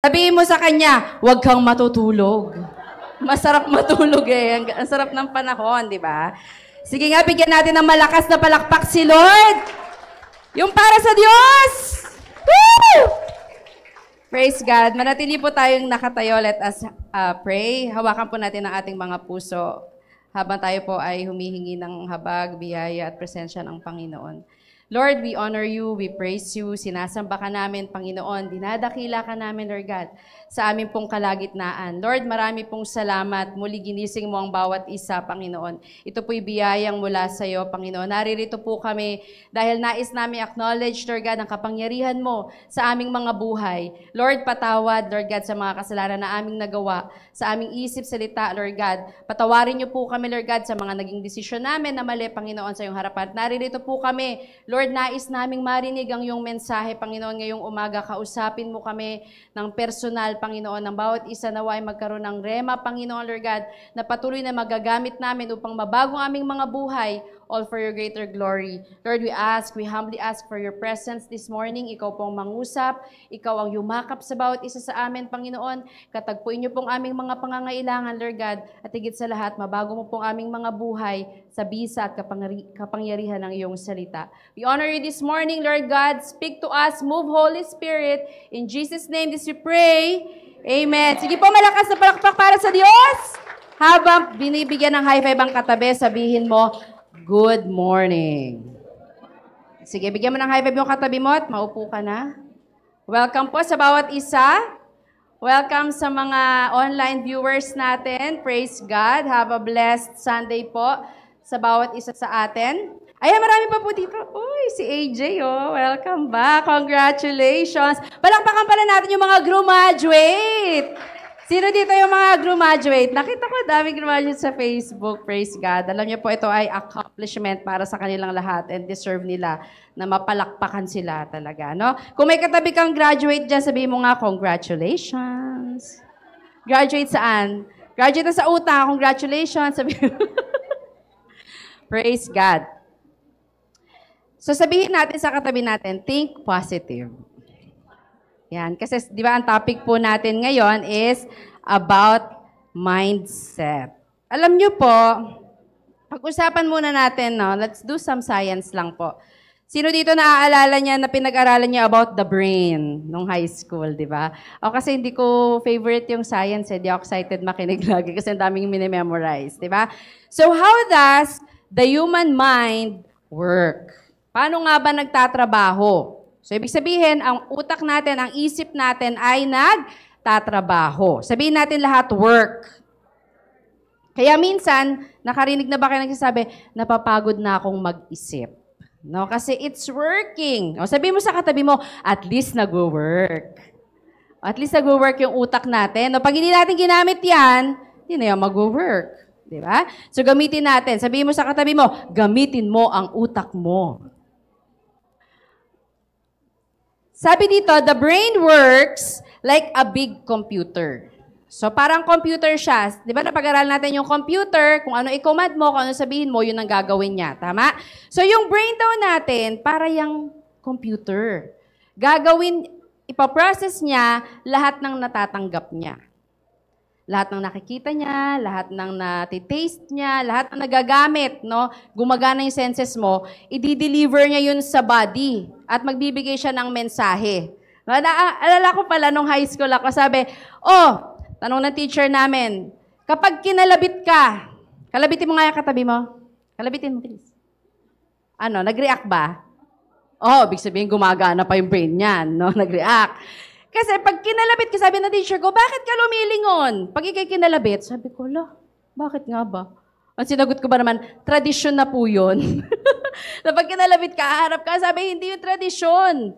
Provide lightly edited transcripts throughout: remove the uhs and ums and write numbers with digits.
Sabihin mo sa kanya, huwag kang matutulog. Masarap matulog eh. Ang sarap ng panahon, di ba? Sige nga, bigyan natin ng malakas na palakpak si Lord. Yung para sa Diyos! Woo! Praise God. Manatili po tayong nakatayo. Let us pray. Hawakan po natin ang ating mga puso habang tayo po ay humihingi ng habag, biyaya at presensya ng Panginoon. Lord, we honor you, we praise you, sinasamba ka namin, Panginoon, dinadakila ka namin, Lord God, sa aming pong kalagitnaan. Lord, marami pong salamat, muli ginising mo ang bawat isa, Panginoon. Ito po'y biyayang mula sa iyo, Panginoon. Naririto po kami dahil nais namin acknowledge, Lord God, ang kapangyarihan mo sa aming mga buhay. Lord, patawad, Lord God, sa mga kasalanan na aming nagawa, sa aming isip, salita, Lord God. Patawarin niyo po kami, Lord God, sa mga naging desisyon namin na mali, Panginoon, sa iyong harapan. Naririto po kami, Lord, nais naming marinig ang iyong mensahe, Panginoon, ngayong umaga. Kausapin mo kami ng personal, Panginoon, ng bawat isa naway magkaroon ng rema, Panginoon, Lord God, na patuloy na magagamit namin upang mabago ang aming mga buhay, all for your greater glory. Lord, we humbly ask for your presence this morning. Ikaw pong mangusap, ikaw ang yumakap sa bawat isa sa amin, Panginoon. Katagpuin niyo pong aming mga pangangailangan, Lord God, at higit sa lahat, mabago mo pong aming mga buhay sa bisa at kapangyarihan ng iyong salita. We honor you this morning, Lord God. Speak to us, move, Holy Spirit. In Jesus' name, this we pray. Amen. Sige po, malakas na palakpak para sa Diyos. Habang binibigyan ng high five ang katabi, sabihin mo, good morning. Sige, bigyan mo ng high five yung katabi mo at maupo ka na. Welcome po sa bawat isa. Welcome sa mga online viewers natin. Praise God. Have a blessed Sunday po sa bawat isa sa atin. Ayan, marami pa po dito. Uy, si AJ, oh. Welcome back. Congratulations. Palakpakan pala natin yung mga graduate. Sino dito yung mga graduate? Nakita ko daming graduate sa Facebook. Praise God. Alam niyo po, ito ay accomplishment para sa kanilang lahat and deserve nila na mapalakpakan sila talaga, no? Kung may katabi kang graduate dyan, sabihin mo nga, congratulations. Graduate saan? Graduate na sa utang, congratulations. Praise God. So sabihin natin sa katabi natin, think positive. Yan. Kasi, di ba, ang topic po natin ngayon is about mindset. Alam nyo po, pag-usapan muna natin, no? Let's do some science lang po. Sino dito naaalala niya na pinag-aralan niya about the brain nung high school, di ba? O kasi hindi ko favorite yung science, eh. Di ako excited makinig lagi kasi ang daming minimemorize, di ba? So, how does the human mind work? Paano nga ba nagtatrabaho? So, ibig sabihin, ang utak natin, ang isip natin ay nagtatrabaho. Sabihin natin lahat, work. Kaya minsan, nakarinig na ba kayo nagsasabi, napapagod na akong mag-isip. No? Kasi it's working. O, sabihin mo sa katabi mo, at least nag-work. At least nag-work yung utak natin. O, pag hindi natin ginamit yan, hindi na yan mag-work. Diba? So, gamitin natin. Sabihin mo sa katabi mo, gamitin mo ang utak mo. Sabi dito, the brain works like a big computer. So, parang computer siya. Di ba, napag-aralan natin yung computer, kung ano i-command mo, kung ano sabihin mo, yun ang gagawin niya. Tama? So, yung brain daw natin, para yung computer. Gagawin, ipaprocess niya lahat ng natatanggap niya. Lahat ng nakikita niya, lahat ng natitaste niya, lahat ng nagagamit, no? Gumagana yung senses mo, i-deliver niya yun sa body at magbibigay siya ng mensahe. Alala ko pala nung high school ako, sabi, tanong ng teacher namin, kapag kinalabit ka, kalabitin mo nga yung katabi mo. Kalabitin mo, please. Ano, nag-react ba? Ibig sabihin gumagana pa yung brain niyan, no? Nag-react. Kasi pag kinalabit ka, sabi ng teacher ko, bakit ka lumilingon? Pag ikay kinalabit, sabi ko, bakit nga ba? Ang sinagot ko ba naman, tradisyon na po yun. Na pag kinalabit ka, harap ka, sabi, hindi yung tradisyon.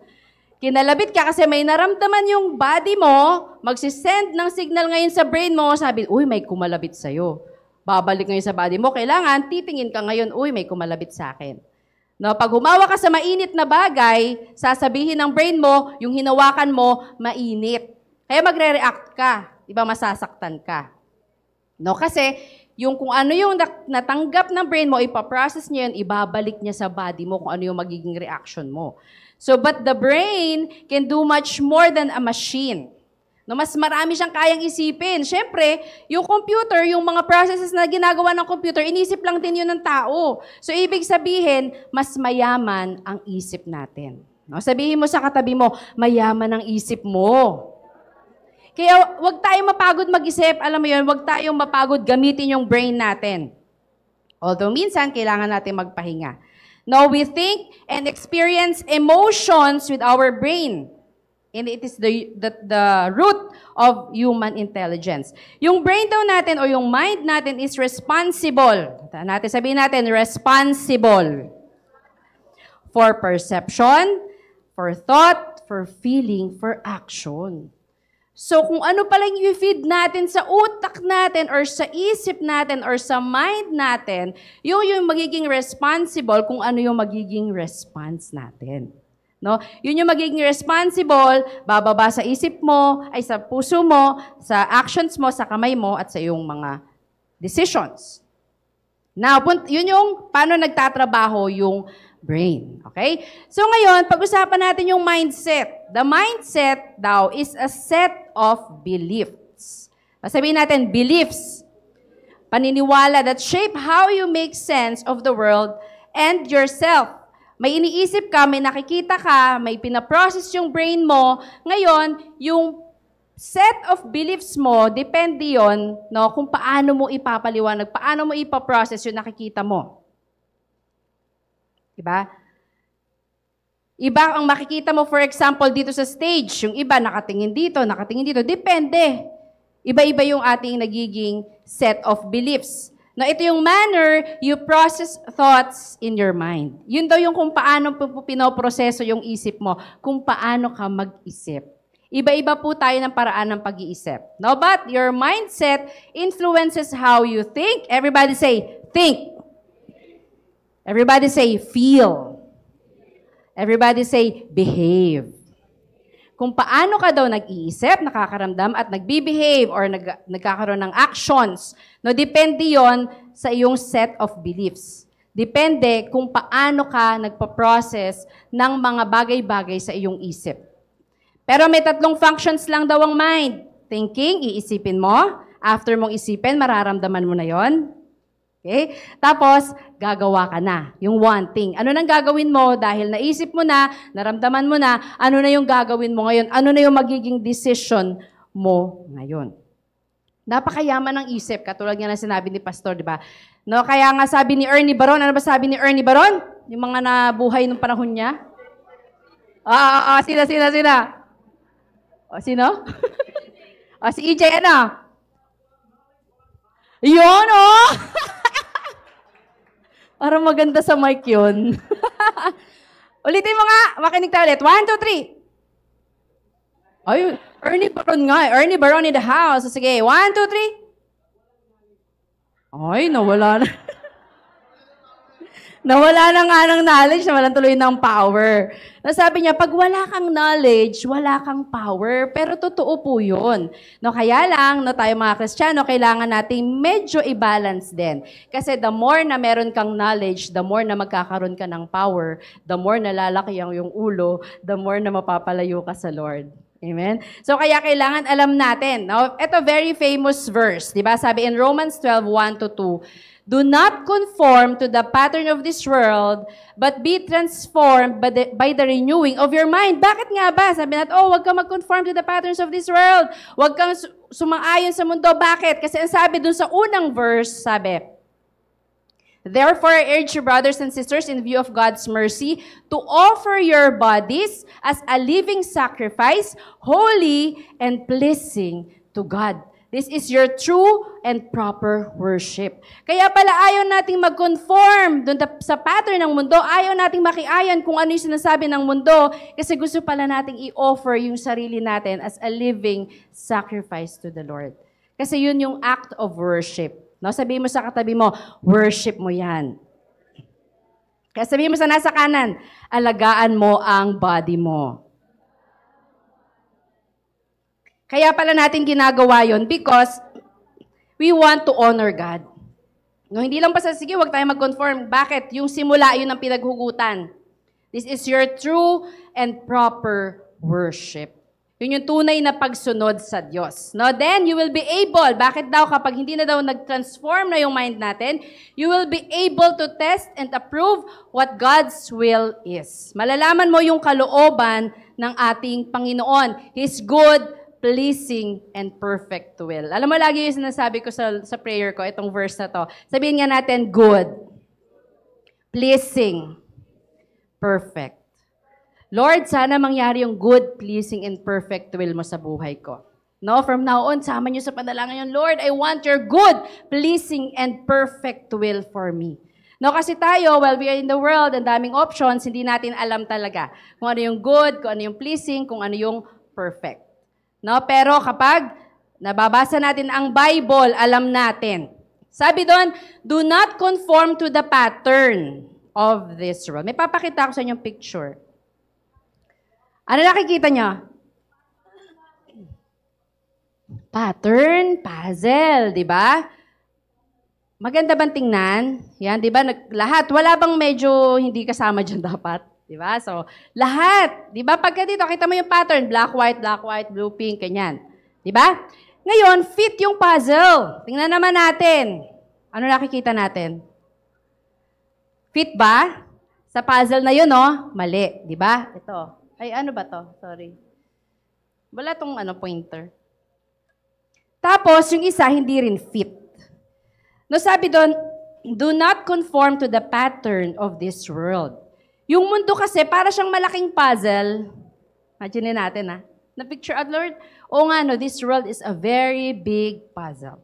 Kinalabit ka kasi may naramdaman yung body mo, magsisend ng signal ngayon sa brain mo, sabi, may kumalabit sa'yo. Babalik ngayon sa body mo, kailangan titingin ka ngayon, may kumalabit sa akin. No, pag humawa ka sa mainit na bagay, sasabihin ng brain mo, yung hinawakan mo, mainit. Kaya magre-react ka. Diba, masasaktan ka. No, kasi yung kung ano yung natanggap ng brain mo, ipaprocess niya yun, ibabalik niya sa body mo kung ano yung magiging reaction mo. So, but the brain can do much more than a machine. No, mas marami siyang kayang isipin. Siyempre, yung computer, yung mga processes na ginagawa ng computer, inisip lang din yun ng tao. So, ibig sabihin, mas mayaman ang isip natin. No, sabihin mo sa katabi mo, mayaman ang isip mo. Kaya, wag tayong mapagod mag-isip. Alam mo yun, wag tayong mapagod gamitin yung brain natin. Although, minsan, kailangan natin magpahinga. No, we think and experience emotions with our brain. And it is the root of human intelligence. Yung brain daw natin o yung mind natin is responsible. Sabihin natin, responsible. For perception, for thought, for feeling, for action. So kung ano palang i-feed natin sa utak natin or sa isip natin or sa mind natin, yung magiging responsible kung ano yung magiging response natin. No? Yun yung magiging responsible, bababa sa isip mo, ay sa puso mo, sa actions mo, sa kamay mo, at sa iyong mga decisions. Now, yun yung paano nagtatrabaho yung brain. Okay? So ngayon, pag-usapan natin yung mindset. The mindset daw is a set of beliefs. Sabihin natin, beliefs. Paniniwala that shape how you make sense of the world and yourself. May iniisip ka, may nakikita ka, may pinaprocess yung brain mo. Ngayon, yung set of beliefs mo, depende yon, no, kung paano mo ipapaliwanag, paano mo ipaprocess yung nakikita mo. Diba? Iba ang makikita mo, for example, dito sa stage. Yung iba nakatingin dito. Depende. Iba-iba yung ating nagiging set of beliefs. Now, ito yung manner you process thoughts in your mind. Yun daw yung kung paano pinoproseso yung isip mo, kung paano ka mag-isip. Iba-iba po tayo ng paraan ng pag-iisip. No, but your mindset influences how you think. Everybody say, think. Everybody say, feel. Everybody say, behave. Kung paano ka daw nag-iisip, nakakaramdam, at nag-behave or nagkakaroon ng actions, no, depende yon sa iyong set of beliefs. Depende kung paano ka nagpa-process ng mga bagay-bagay sa iyong isip. Pero may 3 functions lang daw ang mind. Thinking, iisipin mo. After mong isipin, mararamdaman mo na yon. Okay? Tapos, gagawa ka na. Yung wanting. Ano nang gagawin mo dahil naisip mo na, naramdaman mo na, ano na yung gagawin mo ngayon? Ano na yung magiging decision mo ngayon? Napakayaman ng isip, katulad nga na sinabi ni Pastor, di ba? No, kaya nga sabi ni Ernie Baron, ano ba sabi ni Ernie Baron? Yung mga nabuhay nung panahon niya? Sina? O, sino? O, si EJ, ano? Yun, oh! Parang maganda sa mic yun. Ulitin mo nga. Makinig tayo ulit. 1, 2, 3. Ay, Ernie Baron nga. Ernie Baron in the house. Sige, 1, 2, 3. Ay, nawala na. Nawala na nga ng knowledge, nawalan tuloy ng power. Nasabi niya, pag wala kang knowledge, wala kang power. Pero totoo po yun. No, kaya lang, no, tayo mga Kristiyano, kailangan nating medyo i-balance din. Kasi the more na meron kang knowledge, the more na magkakaroon ka ng power, the more na lalaki ang yung ulo, the more na mapapalayo ka sa Lord. Amen? So, kaya kailangan alam natin. No? Ito, very famous verse. Diba? Sabi in Romans 12, 1-2, do not conform to the pattern of this world, but be transformed by the renewing of your mind. Bakit nga ba? Sabi natin, huwag kang mag-conform to the patterns of this world. Huwag kang sumang-ayon sa mundo. Bakit? Kasi ang sabi dun sa unang verse, sabi, therefore, I urge you, brothers and sisters, in view of God's mercy, to offer your bodies as a living sacrifice, holy and pleasing to God. This is your true and proper worship. Kaya pala ayaw nating mag-conform dun sa pattern ng mundo. Ayaw nating makiayon kung ano yung sinasabi ng mundo. Kasi gusto pala nating i-offer yung sarili natin as a living sacrifice to the Lord. Kasi yun yung act of worship. No? Sabihin mo sa katabi mo, worship mo yan. Kaya sabihin mo sa nasa kanan, alagaan mo ang body mo. Kaya pala natin ginagawa yon because we want to honor God. No, hindi lang basta, sige, huwag tayo mag-conform. Bakit? Yung simula, yun ang pinaghugutan. This is your true and proper worship. Yun yung tunay na pagsunod sa Diyos. No? Then, you will be able, bakit daw kapag hindi na daw nag-transform na yung mind natin, you will be able to test and approve what God's will is. Malalaman mo yung kalooban ng ating Panginoon. His good, pleasing, and perfect will. Alam mo, lagi yung sinasabi ko sa prayer ko, itong verse na to. Sabihin nga natin, good, pleasing, perfect. Lord, sana mangyari yung good, pleasing, and perfect will mo sa buhay ko. No, from now on, sama niyo sa panalangin yun, Lord, I want your good, pleasing, and perfect will for me. No, kasi tayo, while we are in the world, ang daming options, hindi natin alam talaga kung ano yung good, kung ano yung pleasing, kung ano yung perfect. No, pero kapag nababasa natin ang Bible, alam natin. Sabi doon, do not conform to the pattern of this world. May papakita ko sa inyong picture. Ano nakikita niyo? Pattern, puzzle, di ba? Maganda bang tingnan? Yan, di ba? Lahat. Wala bang medyo hindi kasama dyan dapat? Di ba? So, lahat. Di ba? Pagka dito, kita mo yung pattern. Black, white, blue, pink, ganyan. Di ba? Ngayon, fit yung puzzle. Tingnan naman natin. Ano nakikita natin? Fit ba? Sa puzzle na yun, no? Mali. Di ba? Ito. Ay, ano ba to? Sorry. Wala tong pointer. Tapos, yung isa, hindi rin fit. No, sabi doon, do not conform to the pattern of this world. Yung mundo kasi, para siyang malaking puzzle. Imagine natin, ha? Na-picture out, Lord? O nga, no, this world is a very big puzzle.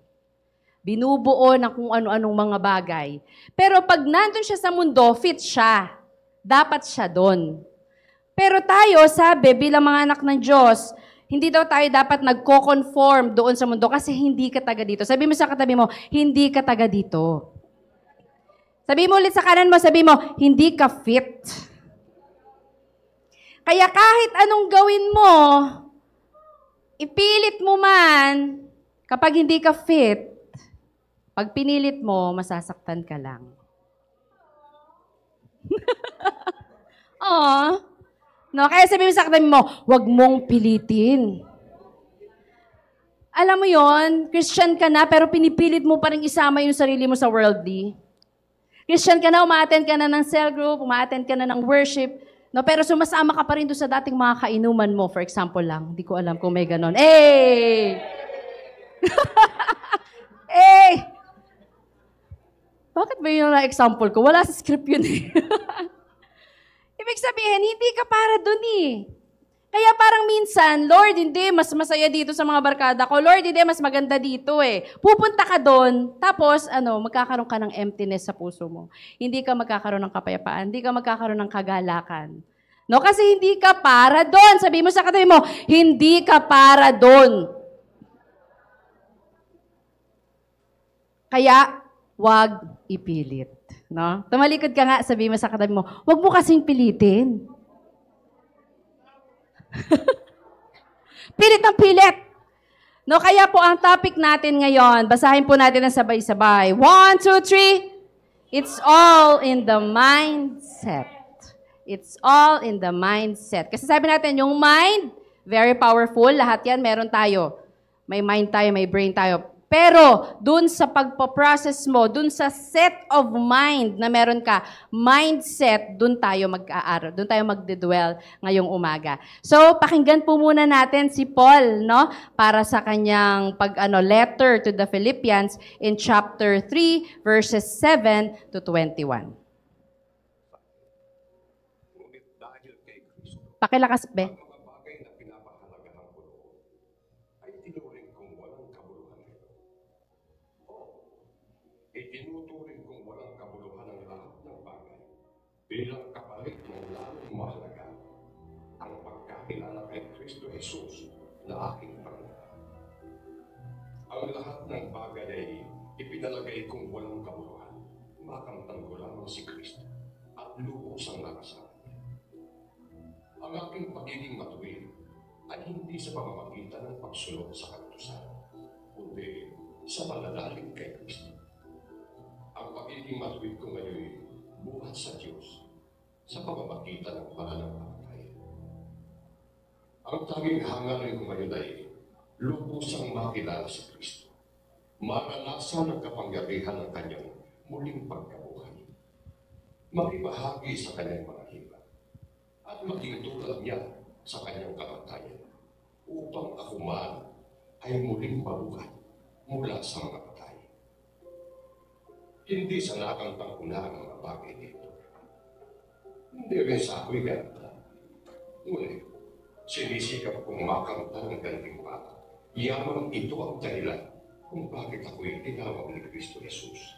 Binubuo ng kung ano-anong mga bagay. Pero pag nandun siya sa mundo, fit siya. Dapat siya doon. Pero tayo, sabi, bilang mga anak ng Diyos, hindi daw tayo dapat nagko-conform doon sa mundo kasi hindi ka taga dito. Sabi mo sa katabi mo, hindi ka taga dito. Sabi mo ulit sa kanan mo, sabi mo, hindi ka fit. Kaya kahit anong gawin mo, ipilit mo man, kapag hindi ka fit, pag pinilit mo, masasaktan ka lang. Aww. No, kaya sabi mo sa katabi mo, huwag mong pilitin. Alam mo yon, Christian ka na, pero pinipilit mo pa rin isama yung sarili mo sa worldly. Christian ka na, umaattend ka na ng cell group, umaattend ka na ng worship, no, pero sumasama ka pa rin doon sa dating mga kainuman mo, for example lang. Hindi ko alam kung may ganon. Eh! Eh! Bakit ba yun na example ko? Wala sa script yun eh. Ibig sabihin, hindi ka para dun eh. Kaya parang minsan, Lord, hindi, mas masaya dito sa mga barkada ko. Lord, hindi, mas maganda dito eh. Pupunta ka doon, tapos, magkakaroon ka ng emptiness sa puso mo. Hindi ka magkakaroon ng kapayapaan, hindi ka magkakaroon ng kagalakan. No, kasi hindi ka para doon. Sabi mo sa katabi mo, hindi ka para doon. Kaya, wag ipilit. No? Tumalikod ka nga, sabi mo sa katabi mo, wag mo kasing pilitin. Pilit ang pilit. No, kaya po ang topic natin ngayon, basahin po natin ng sabay-sabay. 1, 2, 3. It's all in the mindset. It's all in the mindset. Kasi sabi natin, yung mind, very powerful. Lahat yan, meron tayo. May mind tayo, may brain tayo. Pero, dun sa pagpaprocess mo, dun sa set of mind na meron ka, mindset, dun tayo mag-aaral, dun tayo magdedwell ngayong umaga. So, pakinggan po muna natin si Paul, no? Para sa kanyang letter to the Philippians in chapter 3, verses 7 to 21. Pakilakas, be. Bilang kapalit ng lalong mahalaga ang pagkakilala kay Kristo Jesus na aking Panginoon. Ang lahat ng bagay ay ipinalagay kong walang kabuluhan. Makamtan ko lamang si Kristo at lubos ang nakasama niya. Ang aking pagiging matuwid ay hindi sa pamamagitan ng pagsunod sa katusan, kundi sa pananalig kay Kristo. Ang pagiging matuwid ko ngayon buhat sa Diyos sa pamamagitan ng pananampalataya. Ang tanging hangarin ko ngayon ay lubusang makilala si Kristo. Maranasan ang kapangyarihan ng kanyang muling pagkabuhay. Makibahagi sa kanyang mga hila at maging tulad niya sa kanyang kamatayan upang ako man ay muling mabuhay mula sa mga patay. Hindi sa nakangtang unahan ang mga bagay nito. Hindi rin sa ako'y ganda. Ngunit, sinisikap kong makamtan ng gantimpala. Yamang ito ang dahilan kung bakit ako'y tinawag ni Kristo Jesus.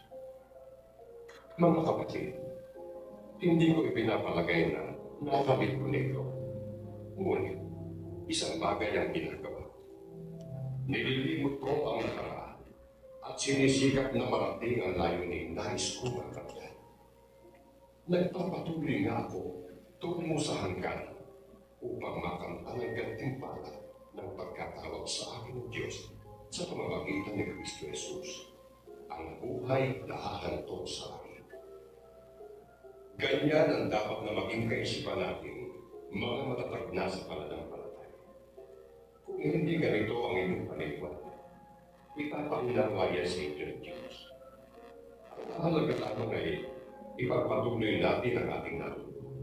Mga kapatid, hindi ko ipinapalagay na nakamit ko nito. Ngunit, isang bagay ang ginagawa. Nililimot ko ang nakaraan at sinisikap na marating ang layunin nais ko marating. Nagpapatuloy nga ako tungo sa hanggan upang makamtan ang gantimpala ng pagkatawag sa akin ng Diyos sa pamamagitan ni Kristo Jesus. Ang buhay na hahantong sa akin. Ganyan ang dapat na maging kaisipan natin, mga matatag na sa pananampalataya. Kung hindi ganito ang inyong paniniwala, ipapakinawayan sa inyo ng Diyos. Ang mahalaga lamang ay ipagpatuloy natin ang ating natutunan.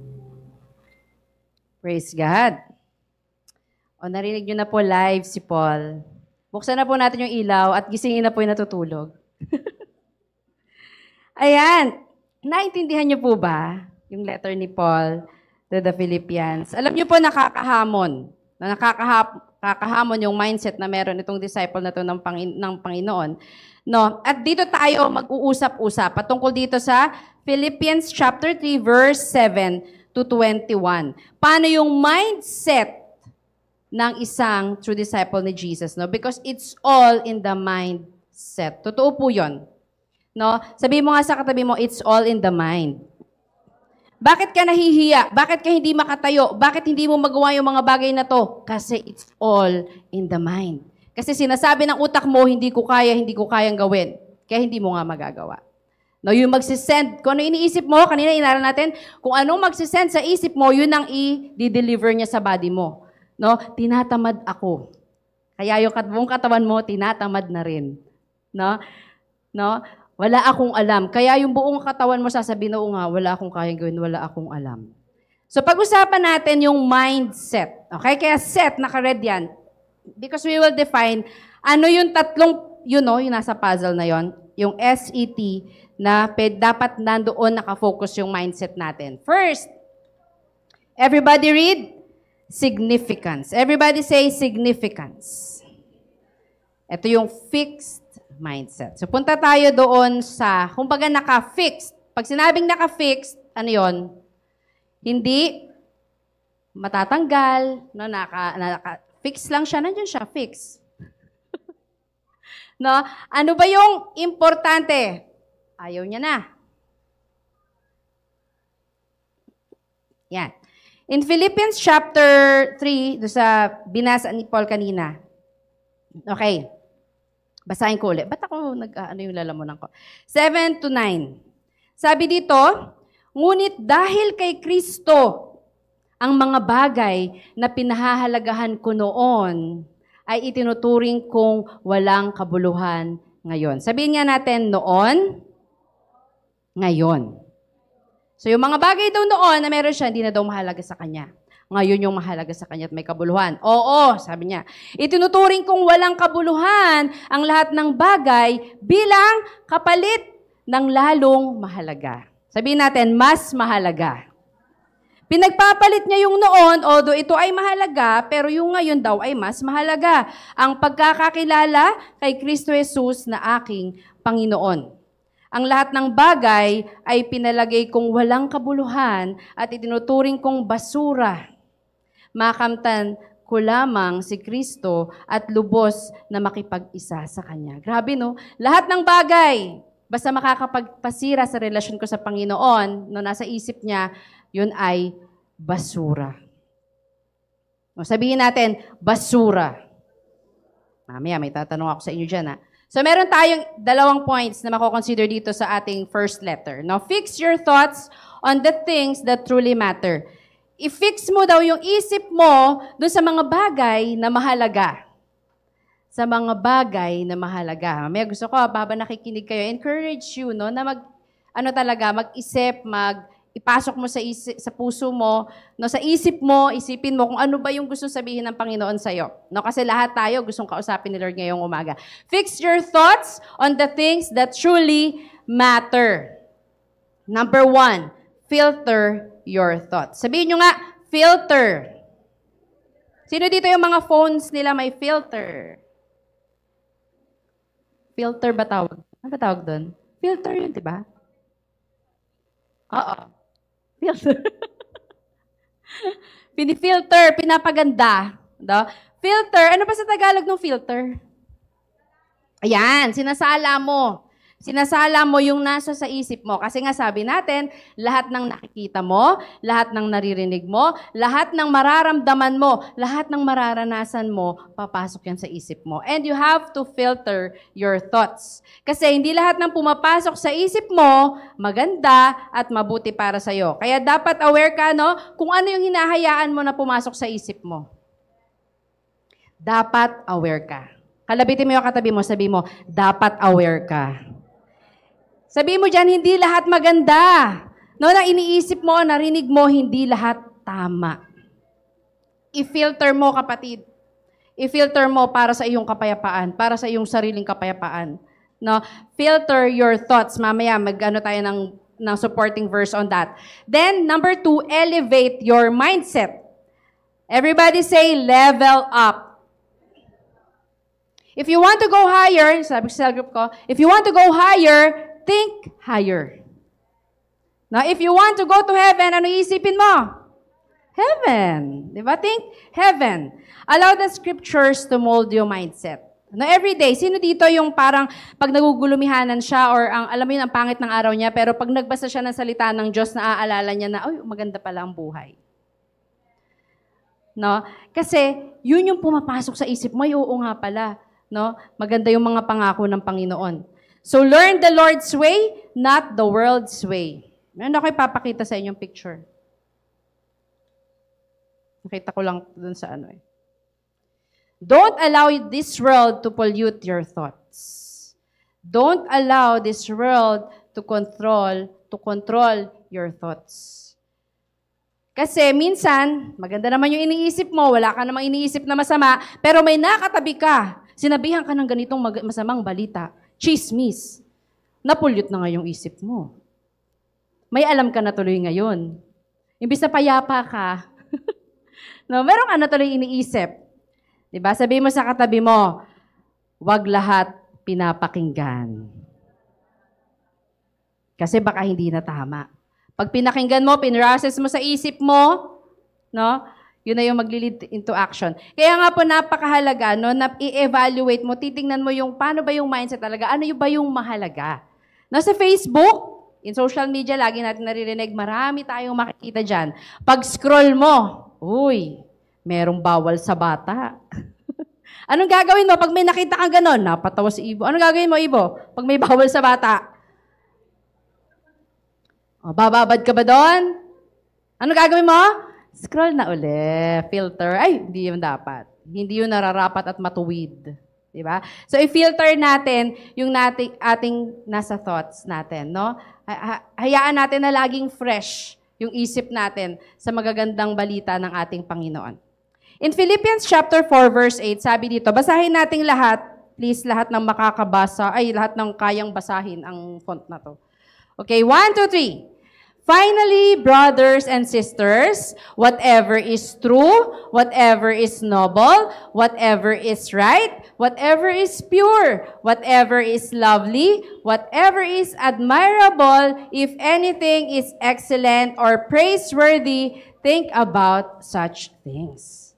Praise God. O narinig nyo na po live si Paul. Buksan na po natin yung ilaw at gisingin na po yung natutulog. Ayan. Naintindihan niyo po ba yung letter ni Paul to the Philippians? Alam niyo po nakakahamon. Nakakahamon yung mindset na meron itong disciple na to ng Panginoon. No? At dito tayo mag-uusap-usap patungkol dito sa Philippians chapter 3 verse 7 to 21. Paano yung mindset ng isang true disciple ni Jesus, no? Because it's all in the mindset. Totoo po 'yon. No? Sabi mo nga sa katabi mo, it's all in the mind. Bakit ka nahihiya? Bakit ka hindi makatayo? Bakit hindi mo magawa yung mga bagay na to? Kasi it's all in the mind. Kasi sinasabi ng utak mo, hindi ko kayang gawin. Kaya hindi mo nga magagawa. No, yung magsisend, kung ano iniisip mo, kanina inaral natin, kung anong magsisend sa isip mo, yun ang i-deliver niya sa body mo. No, tinatamad ako. Kaya yung buong katawan mo, tinatamad na rin. No? No? Wala akong alam. Kaya yung buong katawan mo sasabihin, oo nga, wala akong kayang gawin, wala akong alam. So pag-usapan natin yung mindset. Okay? Kaya set, naka-red yan. Because we will define, ano yung tatlong, you know, yung nasa puzzle na yon, yung SET, na dapat nandoon nakafocus yung mindset natin. First, everybody read, significance. Everybody say significance. Ito yung fixed mindset. So, punta tayo doon sa, kumbaga naka-fixed. Pag sinabing naka-fixed, ano yon? Hindi matatanggal, no? Naka-fix lang siya, nandiyan siya, fix. No? Ano ba yung importante? Ayaw niya na. Yan. In Philippians chapter 3, doon sa binasa ni Paul kanina. Okay. Basahin ko ulit. Ba't ako ano yung lalamunan ko? 7 to 9. Sabi dito, ngunit dahil kay Kristo, ang mga bagay na pinahahalagahan ko noon ay itinuturing kong walang kabuluhan ngayon. Sabihin nga natin, noon, ngayon. So yung mga bagay daw noon na meron siya, hindi na daw mahalaga sa kanya. Ngayon yung mahalaga sa kanya at may kabuluhan. Oo, sabi niya. Itinuturing kong walang kabuluhan ang lahat ng bagay bilang kapalit ng lalong mahalaga. Sabihin natin, mas mahalaga. Pinagpapalit niya yung noon, although ito ay mahalaga, pero yung ngayon daw ay mas mahalaga. Ang pagkakakilala kay Kristo Jesus na aking Panginoon. Ang lahat ng bagay ay pinalagay kong walang kabuluhan at itinuturing kong basura. Makamtan ko lamang si Kristo at lubos na makipag-isa sa Kanya. Grabe, no? Lahat ng bagay, basta makakapagpasira sa relasyon ko sa Panginoon, no, nasa isip niya, yun ay basura. No, sabihin natin, basura. Mamaya, may tatanong ako sa inyo dyan, ha? So, meron tayong 2 points na mako-consider dito sa ating first letter. Now, fix your thoughts on the things that truly matter. I-fix mo daw yung isip mo doon sa mga bagay na mahalaga. Sa mga bagay na mahalaga. May gusto ko, habang nakikinig kayo, encourage you, no, na mag-isip, ipasok mo sa puso mo, no, sa isip mo, isipin mo kung ano ba yung gusto sabihin ng Panginoon sa'yo. No, kasi lahat tayo gustong kausapin ni Lord ngayong umaga. Fix your thoughts on the things that truly matter. Number 1, filter your thoughts. Sabihin nyo nga, filter. Sino dito yung mga phones nila may filter? Filter ba tawag? Ano ba tawag doon? Filter yun, di ba? Oo. Filter. Pinifilter, pinapaganda. No? Filter, ano ba sa Tagalog ng filter? Ayan, sinasala mo. Sinasala mo yung nasa sa isip mo. Kasi nga sabi natin, lahat ng nakikita mo, lahat ng naririnig mo, lahat ng mararamdaman mo, lahat ng mararanasan mo, papasok yan sa isip mo. And you have to filter your thoughts. Kasi hindi lahat ng pumapasok sa isip mo, maganda at mabuti para sa'yo. Kaya dapat aware ka, no, kung ano yung hinahayaan mo na pumasok sa isip mo. Dapat aware ka. Kalabitin mo yung katabi mo, sabi mo, dapat aware ka. Sabihin mo dyan, hindi lahat maganda. No, na iniisip mo, narinig mo, hindi lahat tama. I-filter mo, kapatid. I-filter mo para sa iyong kapayapaan, para sa iyong sariling kapayapaan. No, filter your thoughts. Mamaya, mag-ano tayo ng supporting verse on that. Then, number 2, elevate your mindset. Everybody say, level up. If you want to go higher, sabi sa cell group ko, if you want to go higher, think higher. Now, if you want to go to heaven, ano iisipin mo? Heaven. Di ba? Think heaven. Allow the scriptures to mold your mindset. No, every day, sino dito yung parang pag nagugulumihanan siya or alam mo yun, ang pangit ng araw niya, pero pag nagbasa siya ng salita ng Diyos, naaalala niya na, ay, maganda pala ang buhay. No? Kasi, yun yung pumapasok sa isip mo, ay, oo nga pala. No? Maganda yung mga pangako ng Panginoon. So, learn the Lord's way, not the world's way. Meron ako ipapakita sa inyong picture. Nakita ko lang dun sa ano eh. Don't allow this world to pollute your thoughts. Don't allow this world to control your thoughts. Kasi minsan, maganda naman yung iniisip mo, wala ka namang iniisip na masama, pero may nakatabi ka, sinabihan ka ng ganitong masamang balita. Chismis. Napulyot na nga yung isip mo. May alam ka na tuloy ngayon. Imbis na payapa ka, no, meron ka na tuloy iniisip. Diba? Sabi mo sa katabi mo, wag lahat pinapakinggan. Kasi baka hindi na tama. Pag pinakinggan mo, pinrocess mo sa isip mo, no? Yun na yung mag-lead into action. Kaya nga po napakahalaga, no, na i-evaluate mo, titingnan mo yung paano ba yung mindset talaga, ano yung ba yung mahalaga. No, sa Facebook, in social media, lagi natin naririnig, marami tayong makikita dyan. Pag scroll mo, uy, merong bawal sa bata. Anong gagawin mo pag may nakita kang ganon? Napatawa si Ibo. Anong gagawin mo, Ibo, pag may bawal sa bata? O, bababad ka ba doon? Anong gagawin mo? Scroll na uli, filter. Ay, hindi yun dapat. Hindi yun nararapat at matuwid. Diba? So, i-filter natin yung ating nasa thoughts natin. No? Hayaan natin na laging fresh yung isip natin sa magagandang balita ng ating Panginoon. In Philippians chapter 4, verse 8, sabi dito, basahin nating lahat. Please, lahat ng makakabasa, lahat ng kayang basahin ang font na to. Okay, 1, 2, 3. Finally, brothers and sisters, whatever is true, whatever is noble, whatever is right, whatever is pure, whatever is lovely, whatever is admirable, if anything is excellent or praiseworthy, think about such things.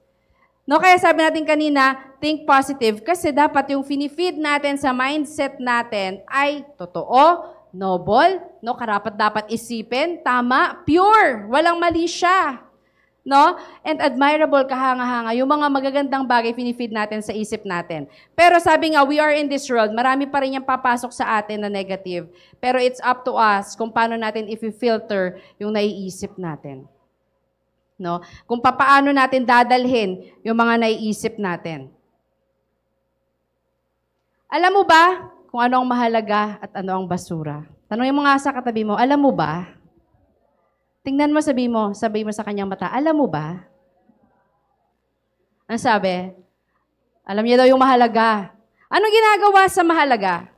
No, kaya sabi natin kanina, think positive kasi dapat yung finifeed natin sa mindset natin ay totoo, noble, no, karapat-dapat isipin, tama, pure, walang mali siya. No? And admirable, kahanga-hanga, yung mga magagandang bagay finifeed natin sa isip natin. Pero sabi nga, we are in this world, marami pa rin yung papasok sa atin na negative. Pero it's up to us kung paano natin i-filter yung naiisip natin. No? Kung papaano natin dadalhin yung mga naiisip natin. Alam mo ba kung ano ang mahalaga at ano ang basura? Tanungin mo nga sa katabi mo, alam mo ba? Tingnan mo, sabi mo sa kanyang mata, alam mo ba? Ang sabi, alam niya daw yung mahalaga. Anong ginagawa sa mahalaga?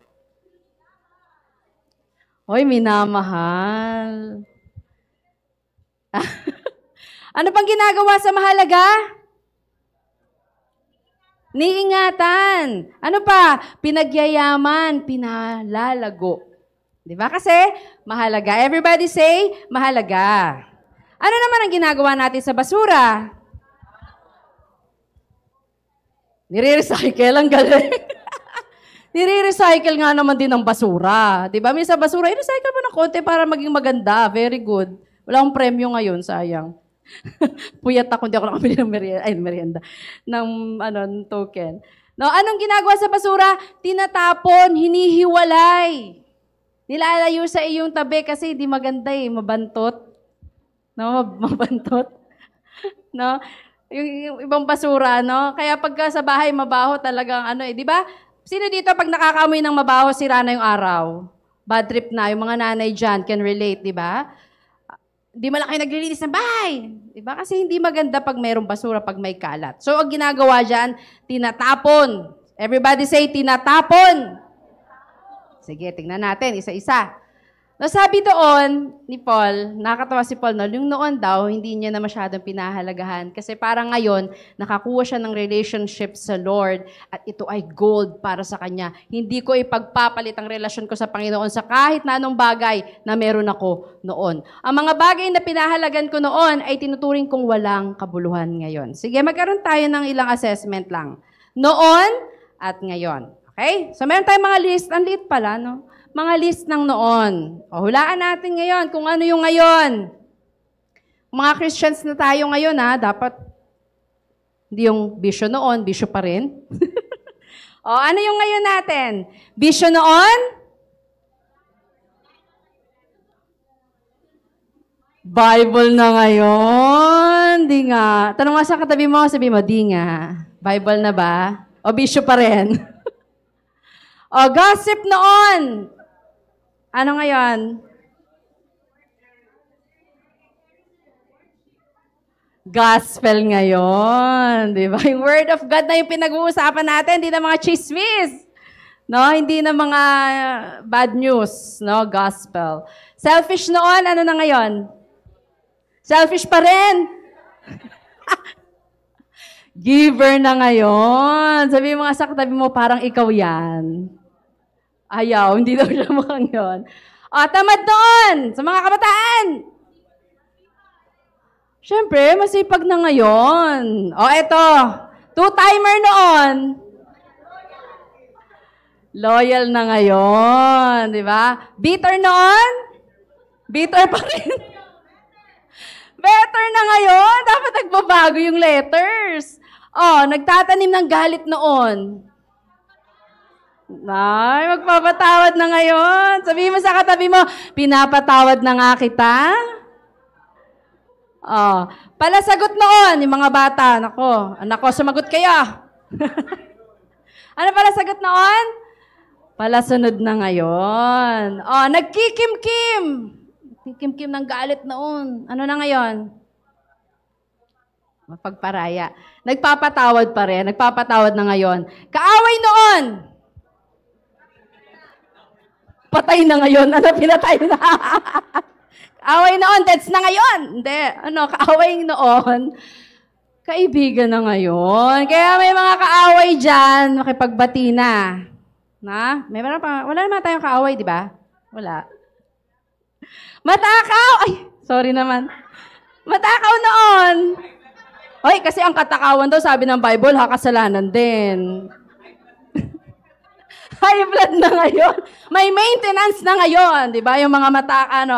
Hoy, minamahal. Ano pang ginagawa sa mahalaga? Niingatan. Ano pa? Pinagyayaman, pinalalago. Di ba? Kasi mahalaga. Everybody say, mahalaga. Ano naman ang ginagawa natin sa basura? Nire-recycle. Ang galing. Nire-recycle nga naman din ng basura. Di ba? Minsan basura, i-recycle mo ng konti para maging maganda. Very good. Wala akong premyo ngayon, sayang. Puyat ako, hindi ako nakabili ng merienda. Ng token. No, anong ginagawa sa basura? Tinatapon, hinihiwalay. Nilalayo sa iyong tabi kasi hindi maganda mabantot. No, mabantot. No? Yung ibang basura, no? Kaya pagka sa bahay mabaho talagang di ba? Sino dito pag nakakaamoy ng mabaho, sira na yung araw? Bad trip na. Yung mga nanay dyan can relate, di ba? Di man lang kayo naglilinis ng bahay. Di ba? Kasi hindi maganda pag mayroong basura, pag may kalat. So, ang ginagawa dyan, tinatapon. Everybody say, tinatapon. Sige, tingnan natin, isa-isa. No, sabi doon ni Paul, nakakatawa si Paul, no, yung noon daw, hindi niya na masyadong pinahalagahan. Kasi parang ngayon, nakakuha siya ng relationship sa Lord at ito ay gold para sa kanya. Hindi ko ipagpapalit ang relasyon ko sa Panginoon sa kahit na anong bagay na meron ako noon. Ang mga bagay na pinahalagan ko noon ay tinuturing kong walang kabuluhan ngayon. Sige, magkaroon tayo ng ilang assessment lang. Noon at ngayon. Okay? So, meron tayong mga list. Ang liit pala, no? Mga list ng noon. O, hulaan natin ngayon kung ano yung ngayon. Mga Christians na tayo ngayon, dapat hindi yung bisyo noon, bisyo pa rin. O, ano yung ngayon natin? Bisyo noon? Bible na ngayon. Di nga. Tanong nga sa katabi mo, sabi mo, di nga. Bible na ba? O, bisyo pa rin? O, gossip noon. Ano ngayon? Gospel ngayon. Di ba? Yung word of God na yung pinag-uusapan natin, hindi na mga chismis. No? Hindi na mga bad news. No? Gospel. Selfish noon, ano na ngayon? Selfish pa rin. Giver na ngayon. Sabi mo nga sa katabi mo, parang ikaw yan. Ayaw, hindi daw siya mukhang yun. O, tamad doon sa mga kabataan. Siyempre, masipag na ngayon. O, eto, two-timer noon. Loyal na ngayon, di ba? Bitter noon? Bitter pa rin. Better na ngayon. Dapat nagbabago yung letters. O, nagtatanim ng galit noon. Ay, magpapatawad na ngayon. Sabihin mo sa katabi mo, pinapatawad na nga kita. Oh, pala sagot noon, yung mga bata. Nako, sumagot kayo. Ano pala sagot noon? Pala sunod na ngayon. Oh, nagkikimkim. Kikimkim ng galit noon. Ano na ngayon? Mapagparaya. Nagpapatawad pa rin. Nagpapatawad na ngayon. Kaaway noon. Patay na ngayon. Ano, pinatay na? Kaaway noon, that's na ngayon. Hindi, kaaway noon, kaibigan na ngayon. Kaya may mga kaaway dyan, makipagbati na. Wala naman tayong kaaway, di ba? Wala. Matakaw! Ay, sorry naman. Matakaw noon. Hoy, kasi ang katakawan daw, sabi ng Bible, kasalanan din. High blood na ngayon. May maintenance na ngayon. Di ba? Yung mga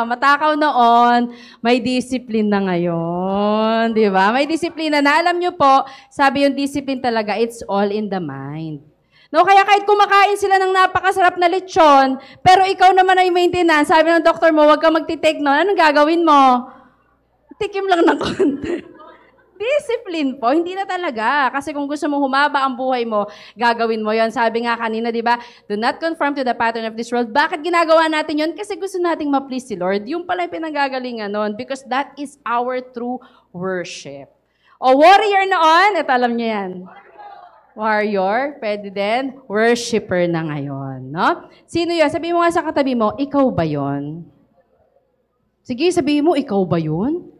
matakaw noon, may discipline na ngayon. Di ba? May disiplina na. Alam nyo po, sabi yung discipline talaga, it's all in the mind. No, kaya kahit kumakain sila ng napakasarap na lechon, pero ikaw naman ay maintenance, sabi ng doktor mo, huwag kang magtitake noon, anong gagawin mo? Tikim lang ng konti. Discipline po, hindi na talaga. Kasi kung gusto mo humaba ang buhay mo, gagawin mo yon. Sabi nga kanina, di ba? Do not conform to the pattern of this world. Bakit ginagawa natin yon? Kasi gusto nating ma-please si Lord. Yung pala yung pinanggagalingan nun. Because that is our true worship. O warrior noon, ito alam niyo yan. Warrior, pwede din. Worshipper na ngayon. No? Sino yun? Sabihin mo nga sa katabi mo, ikaw ba yon? Sige, sabihin mo, ikaw ba yun?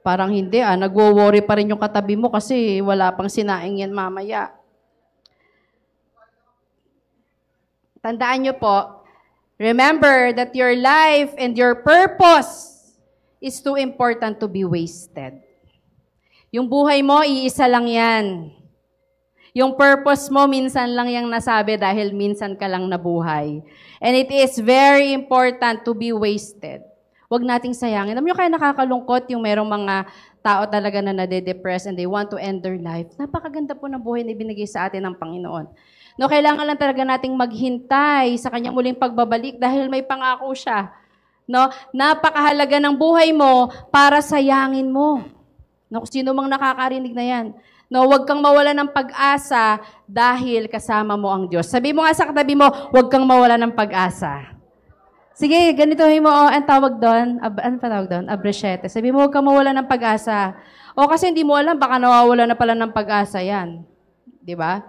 Parang hindi, nagwo-worry pa rin yung katabi mo kasi wala pang sinaing yan mamaya. Tandaan nyo po, remember that your life and your purpose is too important to be wasted. Yung buhay mo, iisa lang yan. Yung purpose mo, minsan lang yung nasabi dahil minsan ka lang nabuhay. And it is very important to be wasted. Huwag nating sayangin. Alam nyo kaya nakakalungkot yung merong mga tao talaga na nade-depress and they want to end their life. Napakaganda po ng buhay na ibinigay sa atin ng Panginoon. No, kailangan lang talaga nating maghintay sa kanyang muling pagbabalik dahil may pangako siya. No, napakahalaga ng buhay mo para sayangin mo. No, sino mang nakakarinig na yan. No, huwag kang mawala ng pag-asa dahil kasama mo ang Diyos. Sabi mo nga sa katabi mo, huwag kang mawala ng pag-asa. Sige, ganitohin mo, ang tawag doon, ano pa tawag doon? Abresyete. Sabi mo, huwag kang mawala ng pag-asa. O kasi hindi mo alam, baka nawawala na pala ng pag-asa yan. Di ba?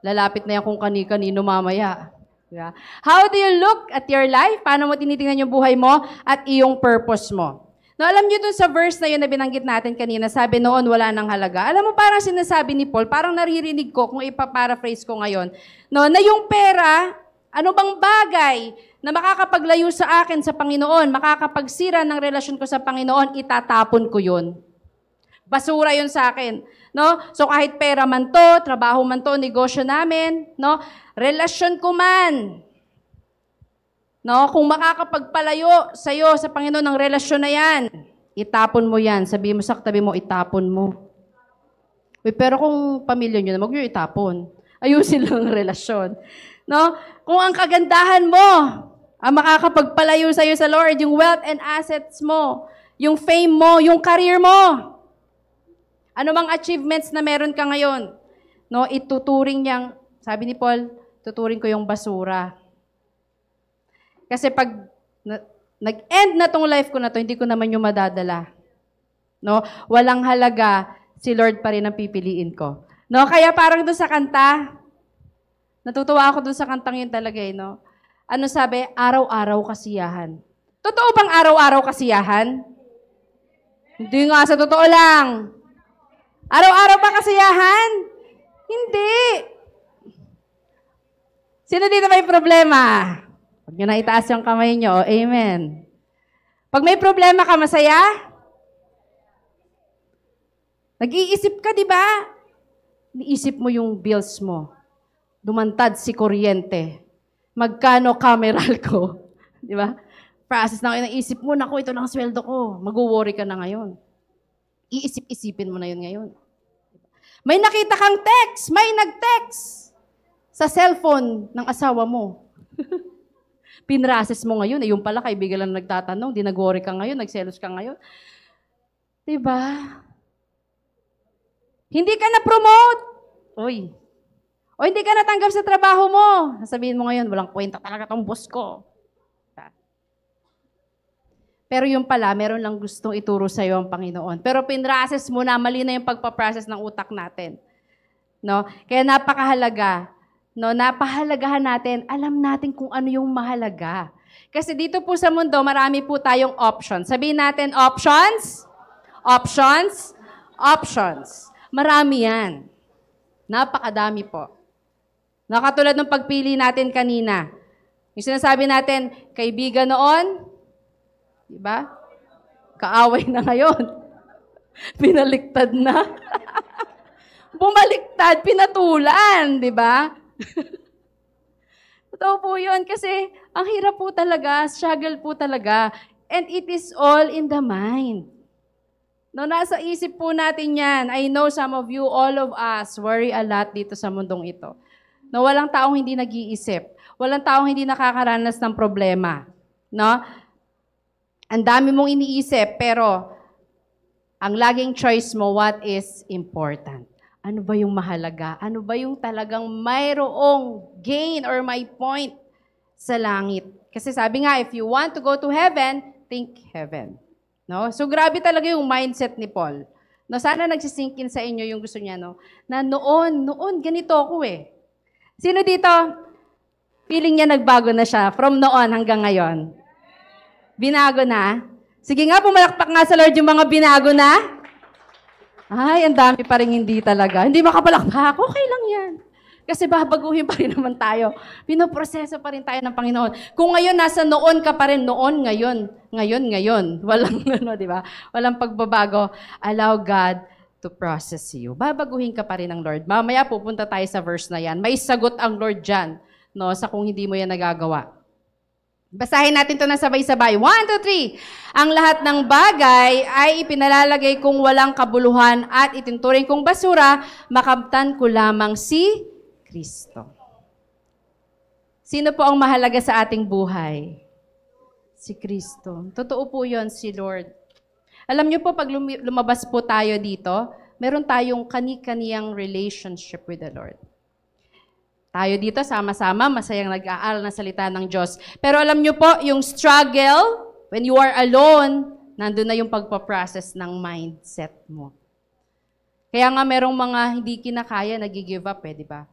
Lalapit na yan kung kani-kanino mamaya. Diba? How do you look at your life? Paano mo tinitingnan yung buhay mo at iyong purpose mo? No, alam niyo dun sa verse na yun na binanggit natin kanina, sabi noon wala nang halaga. Alam mo, parang sinasabi ni Paul, parang naririnig ko, kung ipaparaphrase ko ngayon, no, na yung pera, ano bang bagay na makakapaglayo sa akin sa Panginoon, makakapagsira ng relasyon ko sa Panginoon, itatapon ko yun. Basura yun sa akin. No? So kahit pera man to, trabaho man to, negosyo namin, no? Relasyon ko man. No? Kung makakapagpalayo sa'yo sa Panginoon ng relasyon na yan, itapon mo yan. Sabi mo sa katabi mo, itapon mo. Uy, pero kung pamilya nyo na, huwag nyo itapon. Ayusin lang ang relasyon. No? Kung ang kagandahan mo, ang makakapagpalayo sa'yo sa Lord, yung wealth and assets mo, yung fame mo, yung career mo, ano mang achievements na meron ka ngayon, no, ituturing niyang, sabi ni Paul, tuturing ko yung basura. Kasi pag nag-end na tong life ko na to, hindi ko naman yung madadala. No? Walang halaga, si Lord pa rin ang pipiliin ko. No? Kaya parang doon sa kanta, natutuwa ako doon sa kantang yun talaga, no? Ano sabi? Araw-araw kasiyahan. Totoo bang araw-araw kasiyahan? Hindi nga, sa totoo lang. Araw-araw ba kasiyahan? Hindi. Sino dito may problema? Huwag nyo na itaas yung kamay nyo. Amen. Pag may problema ka, masaya? Nag-iisip ka, di ba? Iniisip mo yung bills mo. Dumantad si kuryente. Magkano kameral ko? Di ba? Process na kayo, naisip mo, naku, ito lang ang sweldo ko. Mag-worry ka na ngayon. Iisip-isipin mo na yun ngayon. May nakita kang text, may nag-text sa cellphone ng asawa mo. Pinrases mo ngayon, yung pala kaibigan lang nagtatanong, di nag-worry ka ngayon, nagselos ka ngayon. Diba? Hindi ka na-promote. Uy. O hindi ka natanggap sa trabaho mo. Sabihin mo ngayon, walang kwenta talaga tong boss ko. Pero yung pala, meron lang gustong ituro sa iyo ang Panginoon. Pero pinrases mo na, mali na yung pagpaprocess ng utak natin. No? Kaya napakahalaga. No? Napahalagahan natin, alam natin kung ano yung mahalaga. Kasi dito po sa mundo, marami po tayong options. Sabihin natin, options, options, options. Marami yan. Napakadami po. Nakatulad ng pagpili natin kanina. Yung sinasabi natin, kaibigan noon, diba? Kaaway na ngayon. Pinaliktad na. Bumaliktad, pinatulan, diba? Totoo po yun kasi ang hirap po talaga, struggle po talaga. And it is all in the mind. No, nasa isip po natin yan. I know some of you, all of us, worry a lot dito sa mundong ito. No, walang taong hindi nag-iisip. Walang taong hindi nakakaranas ng problema. No? Ang dami mong iniisip, pero Ang laging choice mo, what is important? Ano ba yung mahalaga? Ano ba yung talagang mayroong gain or may point sa langit? Kasi sabi nga, if you want to go to heaven, think heaven. No? So grabe talaga yung mindset ni Paul. No, sana nagsisinkin sa inyo yung gusto niya, no? Na noon, ganito ako eh. Sino dito? Feeling niya nagbago na siya from noon hanggang ngayon. Binago na? Sige nga, pumalakpak nga sa Lord yung mga binago na. Ay, ang dami pa rin hindi talaga. Hindi makapalakpak. Okay lang yan. Kasi babaguhin pa rin naman tayo. Pinoproseso pa rin tayo ng Panginoon. Kung ngayon nasa noon ka pa rin, noon, ngayon. Walang di ba? Walang pagbabago. Allow God to process you. Babaguhin ka pa rin ng Lord. Mamaya pupunta tayo sa verse na yan. May sagot ang Lord dyan, no, sa kung hindi mo yan nagagawa. Basahin natin ito na sabay-sabay. 1, 2, 3. Ang lahat ng bagay ay ipinalalagay kong walang kabuluhan at itinturing kong basura, makamtan ko lamang si Kristo. Sino po ang mahalaga sa ating buhay? Si Kristo. Totoo po yon, si Lord. Alam niyo po, pag lumabas po tayo dito, meron tayong kani-kaniyang relationship with the Lord. Tayo dito, sama-sama, masayang nag-aaral ng salita ng Diyos. Pero alam niyo po, yung struggle, when you are alone, nandun na yung pagpaprocess ng mindset mo. Kaya nga merong mga hindi kinakaya, nag-give up di ba?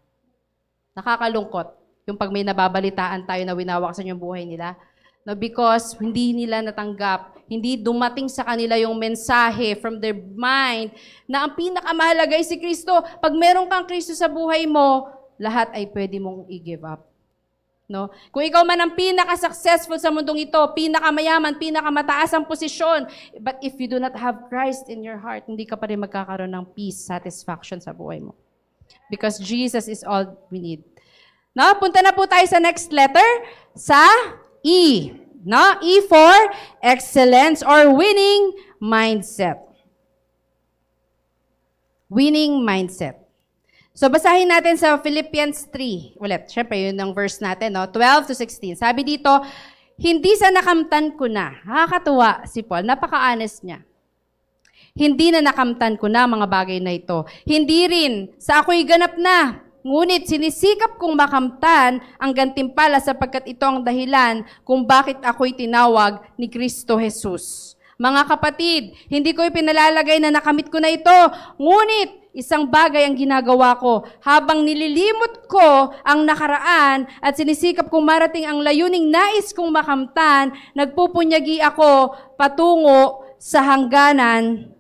Nakakalungkot yung pag may nababalitaan tayo na winawakasan yung buhay nila. No, because hindi nila natanggap, hindi dumating sa kanila yung mensahe from their mind na ang pinakamahalaga ay si Kristo. Pag meron kang Kristo sa buhay mo, lahat ay pwede mong i-give up. No? Kung ikaw man ang pinaka-successful sa mundong ito, pinakamayaman, pinakamataas ang posisyon, but if you do not have Christ in your heart, hindi ka pa rin magkakaroon ng peace, satisfaction sa buhay mo. Because Jesus is all we need. No? Punta na po tayo sa next letter, sa E. No? E for excellence or winning mindset. Winning mindset. So, basahin natin sa Philippians 3. Ulit, syempre, yun ang verse natin, no? 12 to 16. Sabi dito, hindi sa nakamtan ko na. Nakakatuwa si Paul, napaka-honest niya. Hindi na nakamtan ko na mga bagay na ito. Hindi rin sa ako'y ganap na. Ngunit sinisikap kong makamtan ang gantimpala sapagkat ito ang dahilan kung bakit ako'y tinawag ni Kristo Jesus. Mga kapatid, hindi ko ipinalalagay na nakamit ko na ito. Ngunit, isang bagay ang ginagawa ko. Habang nililimot ko ang nakaraan at sinisikap kong marating ang layuning nais kong makamtan, nagpupunyagi ako patungo sa hangganan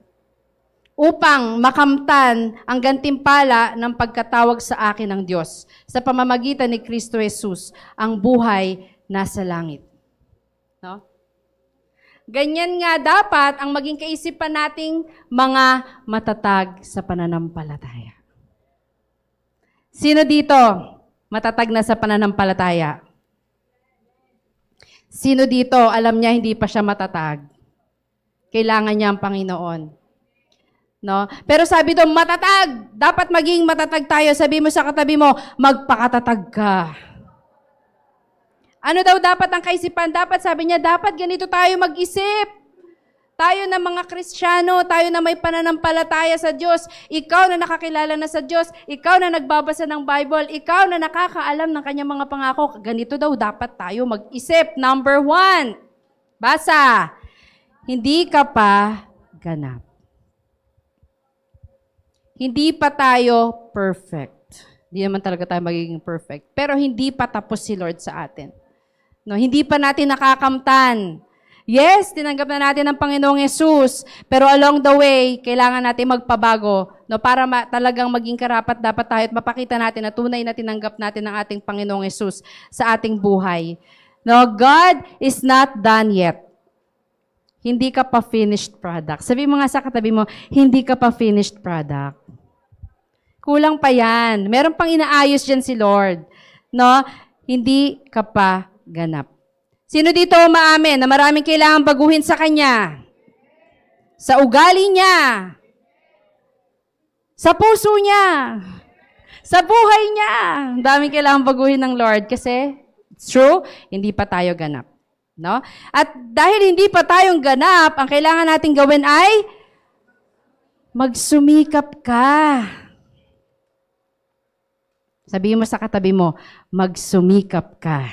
upang makamtan ang gantimpala ng pagkatawag sa akin ng Diyos. Sa pamamagitan ni Kristo Jesus, ang buhay nasa langit. No? Ganyan nga dapat ang maging kaisipan nating mga matatag sa pananampalataya. Sino dito matatag na sa pananampalataya? Sino dito alam niya hindi pa siya matatag? Kailangan niya ang Panginoon. No? Pero sabi doon, matatag. Dapat maging matatag tayo. Sabi mo sa katabi mo, magpakatatag ka. Ano daw dapat ang kaisipan? Dapat, sabi niya, dapat ganito tayo mag-isip. Tayo na mga Kristiyano, tayo na may pananampalataya sa Diyos, ikaw na nakakilala na sa Diyos, ikaw na nagbabasa ng Bible, ikaw na nakakaalam ng kanyang mga pangako, ganito daw dapat tayo mag-isip. Number 1, basa, hindi ka pa ganap. Hindi pa tayo perfect. Hindi naman talaga tayo magiging perfect. Pero hindi pa tapos si Lord sa atin. No, hindi pa natin nakakamtan. Yes, tinanggap na natin ang Panginoong Yesus, pero along the way, kailangan natin magpabago, no, para talagang maging karapat-dapat tayo at mapakita natin na tunay na tinanggap natin ang ating Panginoong Yesus sa ating buhay. No, God is not done yet. Hindi ka pa finished product. Sabi mo nga sa katabi mo, hindi ka pa finished product. Kulang pa yan. Meron pang inaayos dyan si Lord. No, hindi ka pa ganap. Sino dito umaamin na maraming kailangan baguhin sa Kanya? Sa ugali niya. Sa puso niya. Sa buhay niya. Ang daming kailangan baguhin ng Lord kasi, it's true, hindi pa tayo ganap. No? At dahil hindi pa tayong ganap, ang kailangan nating gawin ay Magsumikap ka. Sabihin mo sa katabi mo, magsumikap ka.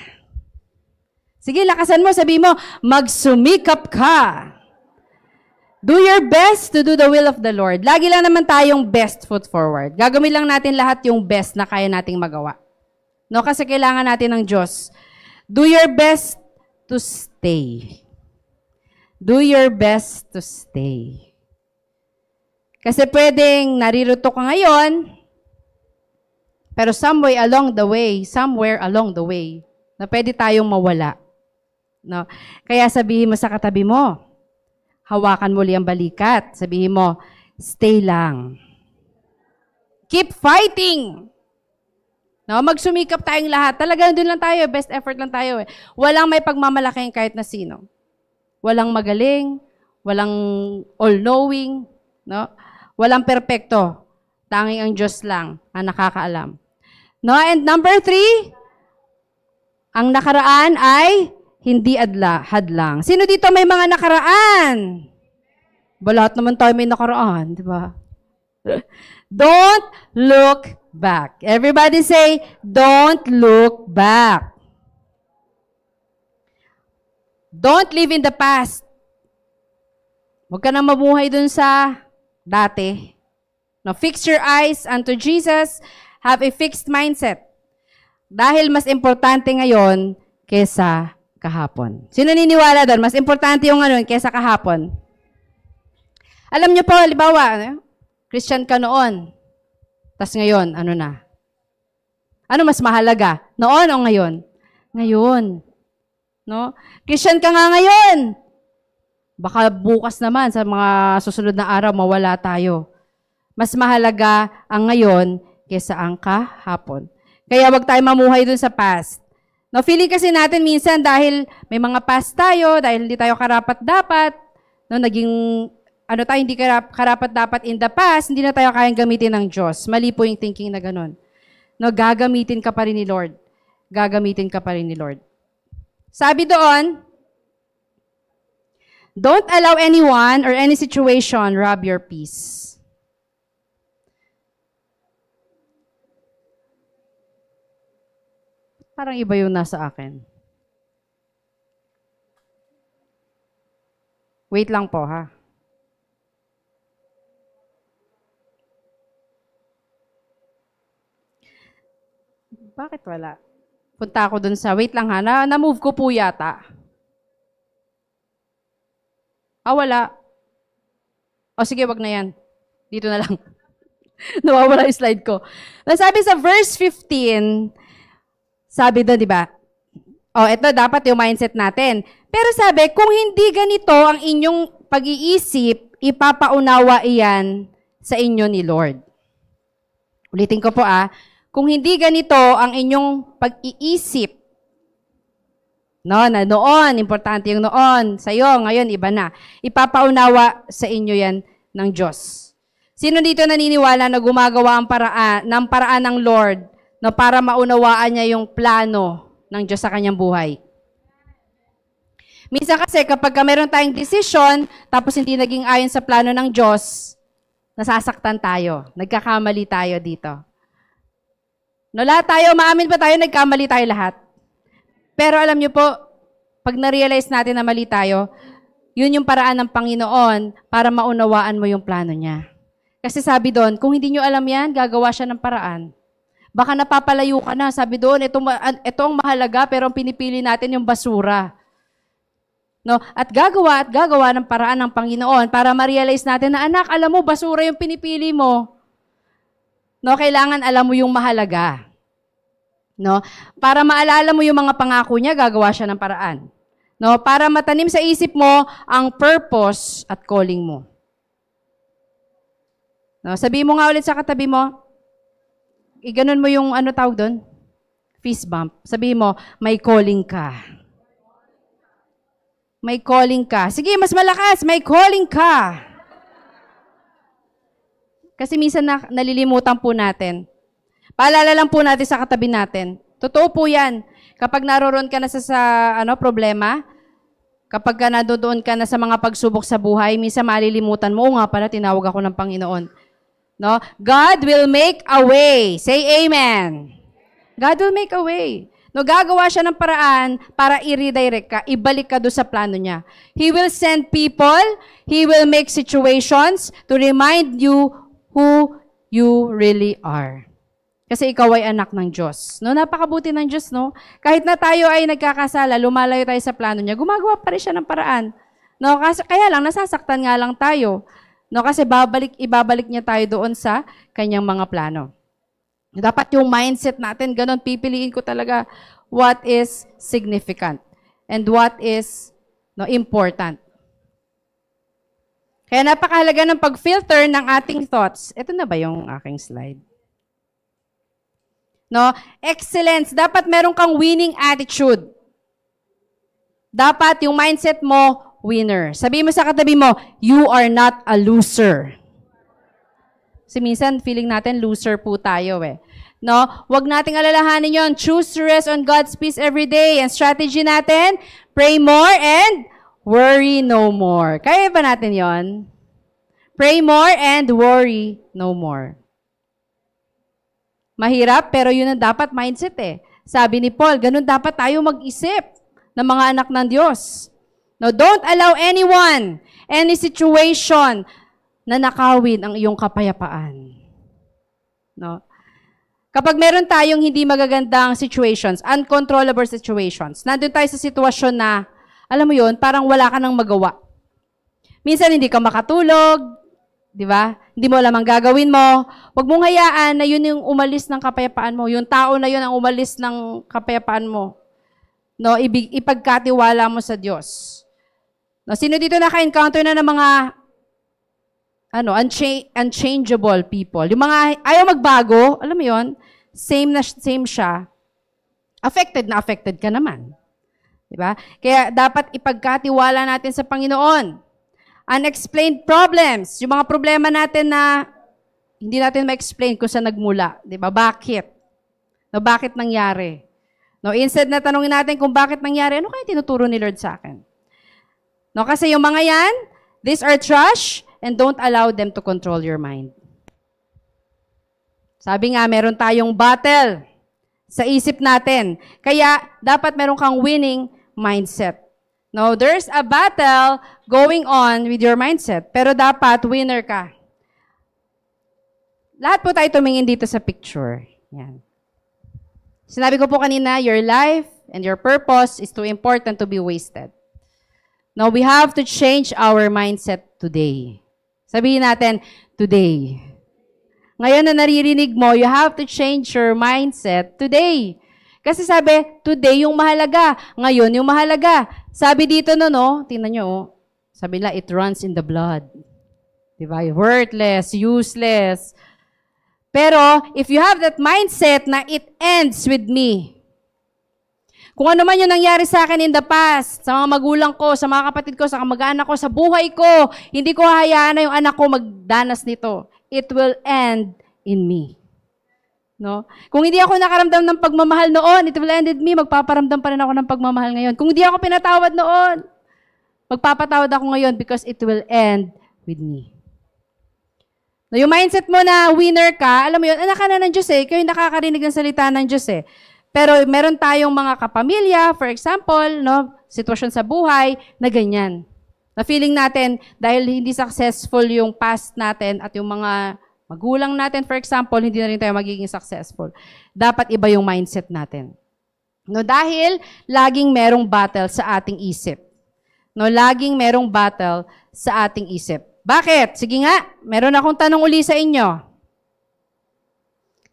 Sige, lakasan mo, sabihin mo, magsumikap ka. Do your best to do the will of the Lord. Lagi lang naman tayong best foot forward. Gagawin lang natin lahat yung best na kaya nating magawa. No, kasi kailangan natin ng Diyos. Do your best to stay. Do your best to stay. Kasi pwedeng naririto ka ngayon, pero somewhere along the way, na pwede tayong mawala. No? Kaya sabihin mo sa katabi mo, hawakan mo ang balikat. Sabihin mo, stay lang. Keep fighting. No? Magsumikap tayong lahat. Talagang doon lang tayo, best effort lang tayo. Walang may pagmamalaking kahit na sino. Walang magaling, walang all-knowing, no? Walang perpekto. Tanging ang Diyos lang ang nakakaalam. No? And number 3, ang nakaraan ay hindi hadlang. Sino dito may mga nakaraan? Lahat naman tayo may nakaraan, di ba? Don't look back. Everybody say, don't look back. Don't live in the past. Huwag ka nang mabuhay dun sa dati. No, fix your eyes unto Jesus. Have a fixed mindset. Dahil mas importante ngayon kesa kahapon. Sino niniwala doon? Mas importante yung ano kesa kahapon. Alam niyo po, halimbawa, Christian ka noon. Tas ngayon, ano na? Ano mas mahalaga? Noon o ngayon? Ngayon. No? Christian ka nga ngayon. Baka bukas naman, sa mga susunod na araw, mawala tayo. Mas mahalaga ang ngayon kaysa ang kahapon. Kaya wag tayo mamuhay dun sa past. No, feeling kasi natin minsan dahil may mga past tayo, dahil hindi tayo karapat-dapat, no, naging, hindi karapat-dapat in the past, hindi na tayo kayang gamitin ng Diyos. Mali po yung thinking na ganun. No, gagamitin ka pa rin ni Lord. Gagamitin ka pa rin ni Lord. Sabi doon, don't allow anyone or any situation rob your peace. Parang iba yung nasa akin. Wait lang po, ha? Bakit wala? Punta ako dun sa, wait lang ha, na-move ko po yata. Wala. O sige, wag na yan. Dito na lang. Nawawala yung slide ko. Sabi sa verse 15, sabi doon, di ba? Ito dapat yung mindset natin. Pero sabi, kung hindi ganito ang inyong pag-iisip, ipapaunawa iyan sa inyo ni Lord. Ulitin ko po kung hindi ganito ang inyong pag-iisip, na noon, importante yung noon, sa'yo, ngayon, iba na. Ipapaunawa sa inyo yan ng Diyos. Sino dito naniniwala na gumagawa ang paraan ng Lord na para maunawaan niya yung plano ng Diyos sa kanyang buhay? Minsan kasi kapag meron tayong desisyon, tapos hindi naging ayon sa plano ng Diyos, nasasaktan tayo. Nagkakamali tayo dito. No, lahat tayo, maamin pa tayo, nagkamali tayo lahat. Pero alam niyo po, pag na-realize natin na mali tayo, yun yung paraan ng Panginoon para maunawaan mo yung plano niya. Kasi sabi doon, kung hindi niyo alam yan, gagawa siya ng paraan. Baka napapalayo ka na. Sabi doon, ito ang mahalaga, pero ang pinipili natin yung basura. No? At gagawa ng paraan ng Panginoon para ma-realize natin na, anak, alam mo, basura yung pinipili mo. No, kailangan alam mo yung mahalaga. No? Para maalala mo yung mga pangako niya, gagawa siya ng paraan. No? Para matanim sa isip mo ang purpose at calling mo. No? Sabihin mo nga ulit sa katabi mo, iganon mo yung tawag doon? Fist bump. Sabihin mo, may calling ka. May calling ka. Sige, mas malakas, may calling ka. Kasi minsan nalilimutan po natin. Paalala lang po natin sa katabi natin. Totoo po yan. Kapag naroon ka na sa problema, Kapag ka nandoon ka na sa mga pagsubok sa buhay, minsan malilimutan mo, nga pala, tinawag ako ng Panginoon. No? God will make a way. Say amen. God will make a way. No, gagawa siya ng paraan para i-redirect ka, ibalik ka doon sa plano niya. He will send people, He will make situations to remind you who you really are. Kasi ikaw ay anak ng Diyos. No, napakabuti ng Diyos, no? Kahit na tayo ay nagkakasala, lumalayo tayo sa plano niya, gumagawa pa rin siya ng paraan. No, kasi kaya lang nasasaktan nga lang tayo. No, kasi ibabalik niya tayo doon sa kanyang mga plano. Dapat yung mindset natin, ganun, pipiliin ko talaga what is significant and what is important. Kaya napakahalaga ng pag-filter ng ating thoughts. Ito na ba yung aking slide? No? Excellence. Dapat meron kang winning attitude. Dapat yung mindset mo, winner. Sabihin mo sa katabi mo, you are not a loser. Kasi minsan, feeling natin, loser po tayo eh. No? Huwag nating alalahanin yon. Choose to rest on God's peace every day. And strategy natin, pray more and worry no more. Kaya ba natin yon? Pray more and worry no more. Mahirap, pero yun ang dapat mindset eh. Sabi ni Paul, ganun dapat tayo mag-isip ng mga anak ng Diyos. No, don't allow anyone, any situation na nakawin ang iyong kapayapaan. No? Kapag meron tayong hindi magagandang situations, uncontrollable situations, nandun tayo sa sitwasyon na, alam mo yun, parang wala ka nang magawa. Minsan hindi ka makatulog, di ba? Hindi mo alam ang gagawin mo. Huwag mong hayaan na yun yung umalis ng kapayapaan mo. Yung tao na yun ang umalis ng kapayapaan mo. No, ipagkatiwala mo sa Diyos. No, sino dito naka-encounter na ng mga unchangeable people? Yung mga ayaw magbago, alam mo yun, same siya. Affected ka naman. Diba? Kaya dapat ipagkatiwala natin sa Panginoon. Unexplained problems, yung mga problema natin na hindi natin ma-explain kung saan nagmula. Diba? Bakit? No, bakit nangyari? No, instead na tanongin natin kung bakit nangyari, ano kaya tinuturo ni Lord sa akin? No, kasi yung mga yan, these are trash and don't allow them to control your mind. Sabi nga, meron tayong battle sa isip natin. Kaya, dapat meron kang winning mindset. No, there's a battle going on with your mindset. Pero dapat, winner ka. Lahat po tayo tumingin dito sa picture. Yan. Sinabi ko po kanina, your life and your purpose is too important to be wasted. Now, we have to change our mindset today. Sabihin natin, today. Ngayon na naririnig mo, you have to change your mindset today. Kasi sabi, today yung mahalaga. Ngayon yung mahalaga. Sabi dito tingnan nyo, sabi nila, it runs in the blood. Diba? Worthless, useless. Pero, if you have that mindset na it ends with me, kung ano man yung nangyari sa akin in the past, sa mga magulang ko, sa mga kapatid ko, sa kamag-anak ko, sa buhay ko, hindi ko hahayaan na yung anak ko magdanas nito. It will end in me. No? Kung hindi ako nakaramdam ng pagmamahal noon, it will end in me. Magpaparamdam pa rin ako ng pagmamahal ngayon. Kung hindi ako pinatawad noon, magpapatawad ako ngayon because it will end with me. No, yung mindset mo na winner ka, alam mo yun, anak ka na ng Diyos eh. Kayo nakakarinig ng salita ng Diyos eh. Pero meron tayong mga kapamilya, for example, sitwasyon sa buhay na ganyan. Na feeling natin, dahil hindi successful yung past natin at yung mga magulang natin, for example, hindi na rin tayo magiging successful. Dapat iba yung mindset natin. No, dahil laging merong battle sa ating isip. No, laging merong battle sa ating isip. Bakit? Sige nga, meron akong tanong uli sa inyo.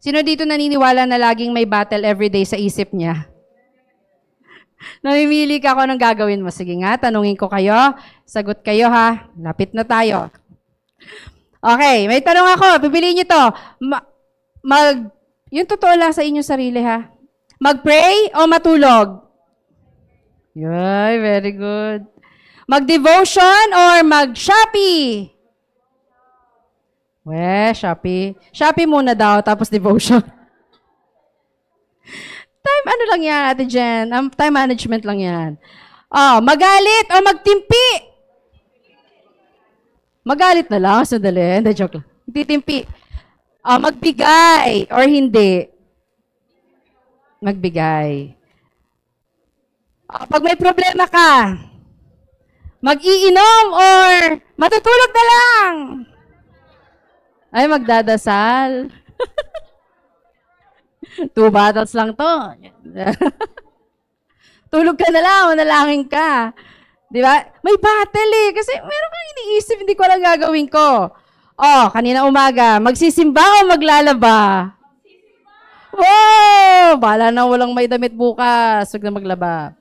Sino dito naniniwala na laging may battle everyday sa isip niya? Namimili ka ako ng gagawin mo. Sige nga, tanungin ko kayo. Sagot kayo ha. Lapit na tayo. Okay, may tanong ako. Pipiliin niyo to. Yung totoo lang sa inyong sarili ha. Mag-pray o matulog? Yay, very good. Mag-devotion or mag-Shopee? Shopee. Shopee muna daw, tapos devotion. Time lang yan, Ate Jen. Time management lang yan. Magalit o magtimpi? Magalit na lang. Sandali. Hindi, joke lang. Titimpi. Magbigay or hindi? Magbigay. Pag may problema ka, mag-iinom or matutulog na lang? Ay, magdadasal. 2 bottles lang to. Tulog ka na lang, manalangin ka. Di ba? May battle eh. Kasi meron kang iniisip, hindi ko lang gagawin ko. Kanina umaga, magsisimba o maglalaba? Wow! Bahala na walang may damit bukas. Huwag na maglaba.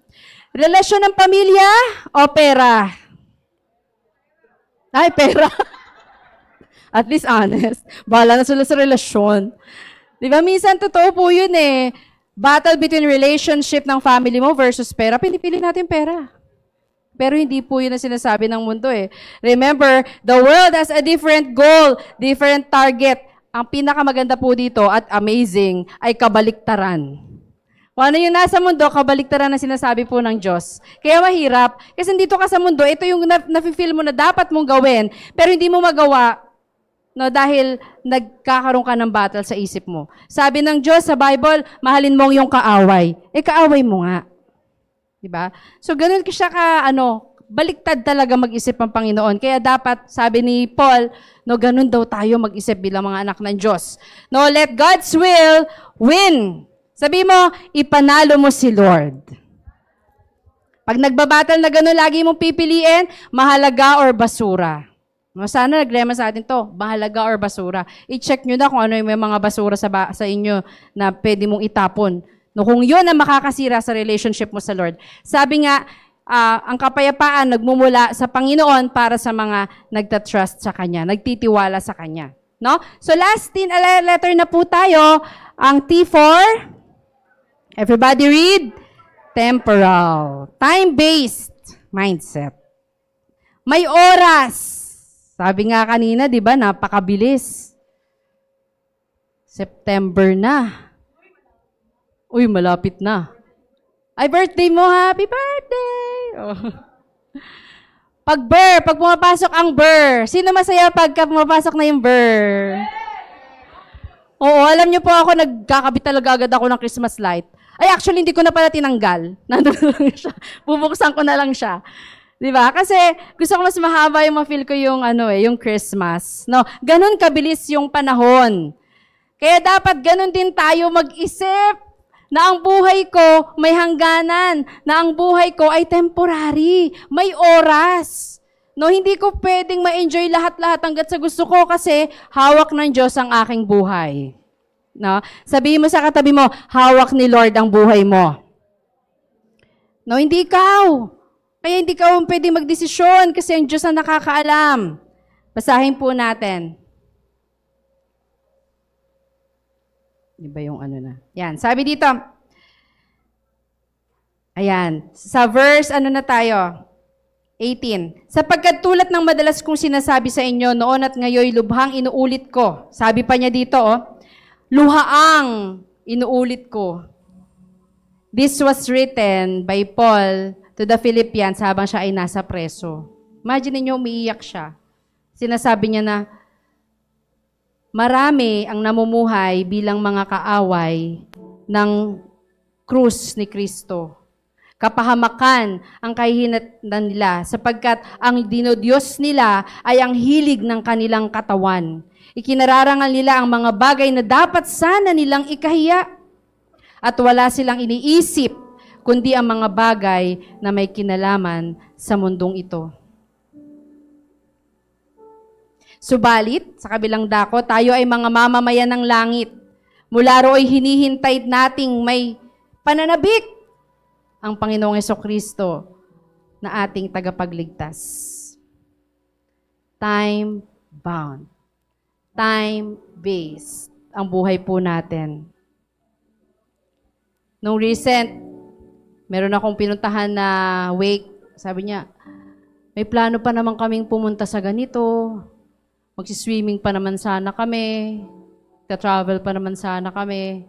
Relasyon ng pamilya o pera? Ay, pera. At least honest. Bahala na sila sa relasyon. Di ba? Minsan totoo po yun eh. Battle between relationship ng family mo versus pera. Pinipili natin pera. Pero hindi po yun ang sinasabi ng mundo eh. Remember, the world has a different goal, different target. Ang pinakamaganda po dito at amazing ay kabaliktaran. Kung ano yung nasa mundo, kabaliktaran na sinasabi po ng Diyos. Kaya mahirap. Kasi dito ka sa mundo, ito yung nafe-feel mo na dapat mong gawin, pero hindi mo magawa dahil nagkakaroon ka ng battle sa isip mo. Sabi ng Diyos sa Bible, mahalin mo yung kaaway. Kaaway mo nga. Diba? So, ganun siya baliktad talaga mag-isip ang Panginoon. Kaya dapat, sabi ni Paul, ganun daw tayo mag-isip bilang mga anak ng Diyos. Let God's will win. Sabi mo, ipanalo mo si Lord. Pag nagbabattle na ganun, lagi mong pipiliin, mahalaga or basura. Sana naglema sa atin to, mahalaga or basura. I-check nyo na kung ano yung may mga basura sa inyo na pwede mong itapon. Kung yun ang makakasira sa relationship mo sa Lord. Sabi nga, ang kapayapaan nagmumula sa Panginoon para sa mga nagtatrust sa Kanya, nagtitiwala sa Kanya. No? So last letter na po tayo, ang T for, everybody read, temporal, time-based mindset. May oras. Sabi nga kanina, di ba, napakabilis. September na. Uy, malapit na. Ay, birthday mo, happy birthday! Pag pumapasok ang burr, sino masaya pagka pumapasok na yung burr? Oo, alam niyo po ako, nagkakabit talaga agad ako ng Christmas light. Ay, actually, hindi ko na pala tinanggal. Nandun lang siya. Bubuksan ko na lang siya. Diba? Kasi gusto ko mas mahaba yung ma-feel ko yung yung Christmas. No, ganun kabilis yung panahon. Kaya dapat ganun din tayo mag-isip na ang buhay ko may hangganan, na ang buhay ko ay temporary, may oras. No, hindi ko pwedeng ma-enjoy lahat-lahat hanggat sa gusto ko kasi hawak ng Diyos ang aking buhay. No? Sabihin mo sa katabi mo, hawak ni Lord ang buhay mo. No, hindi ikaw. Kaya hindi ka pwede magdesisyon kasi ang Diyos ang nakakaalam. Basahin po natin. Iba yung na. Yan, sabi dito. Ayan, sa verse, na tayo? 18. Sapagkat tulad ng madalas kong sinasabi sa inyo noon at ngayon, lubhang inuulit ko. Sabi pa niya dito, luhaang inuulit ko. This was written by Paul to the Philippians habang siya ay nasa preso. Imagine niyo, umiiyak siya. Sinasabi niya na, marami ang namumuhay bilang mga kaaway ng krus ni Kristo. Kapahamakan ang kahihinatnan nila sapagkat ang dinodiyos nila ay ang hilig ng kanilang katawan. Ikinararangal nila ang mga bagay na dapat sana nilang ikahiya at wala silang iniisip kundi ang mga bagay na may kinalaman sa mundong ito. Subalit, sa kabilang dako, tayo ay mga mamamayan ng langit. Mula ro'y hinihintay nating may pananabik ang Panginoong Jesucristo na ating tagapagligtas. Time-bound. Time-based ang buhay po natin. Nung recent, meron akong pinuntahan na wake. Sabi niya, may plano pa naman kaming pumunta sa ganito. Magsiswimming pa naman sana kami. Ka-travel pa naman sana kami.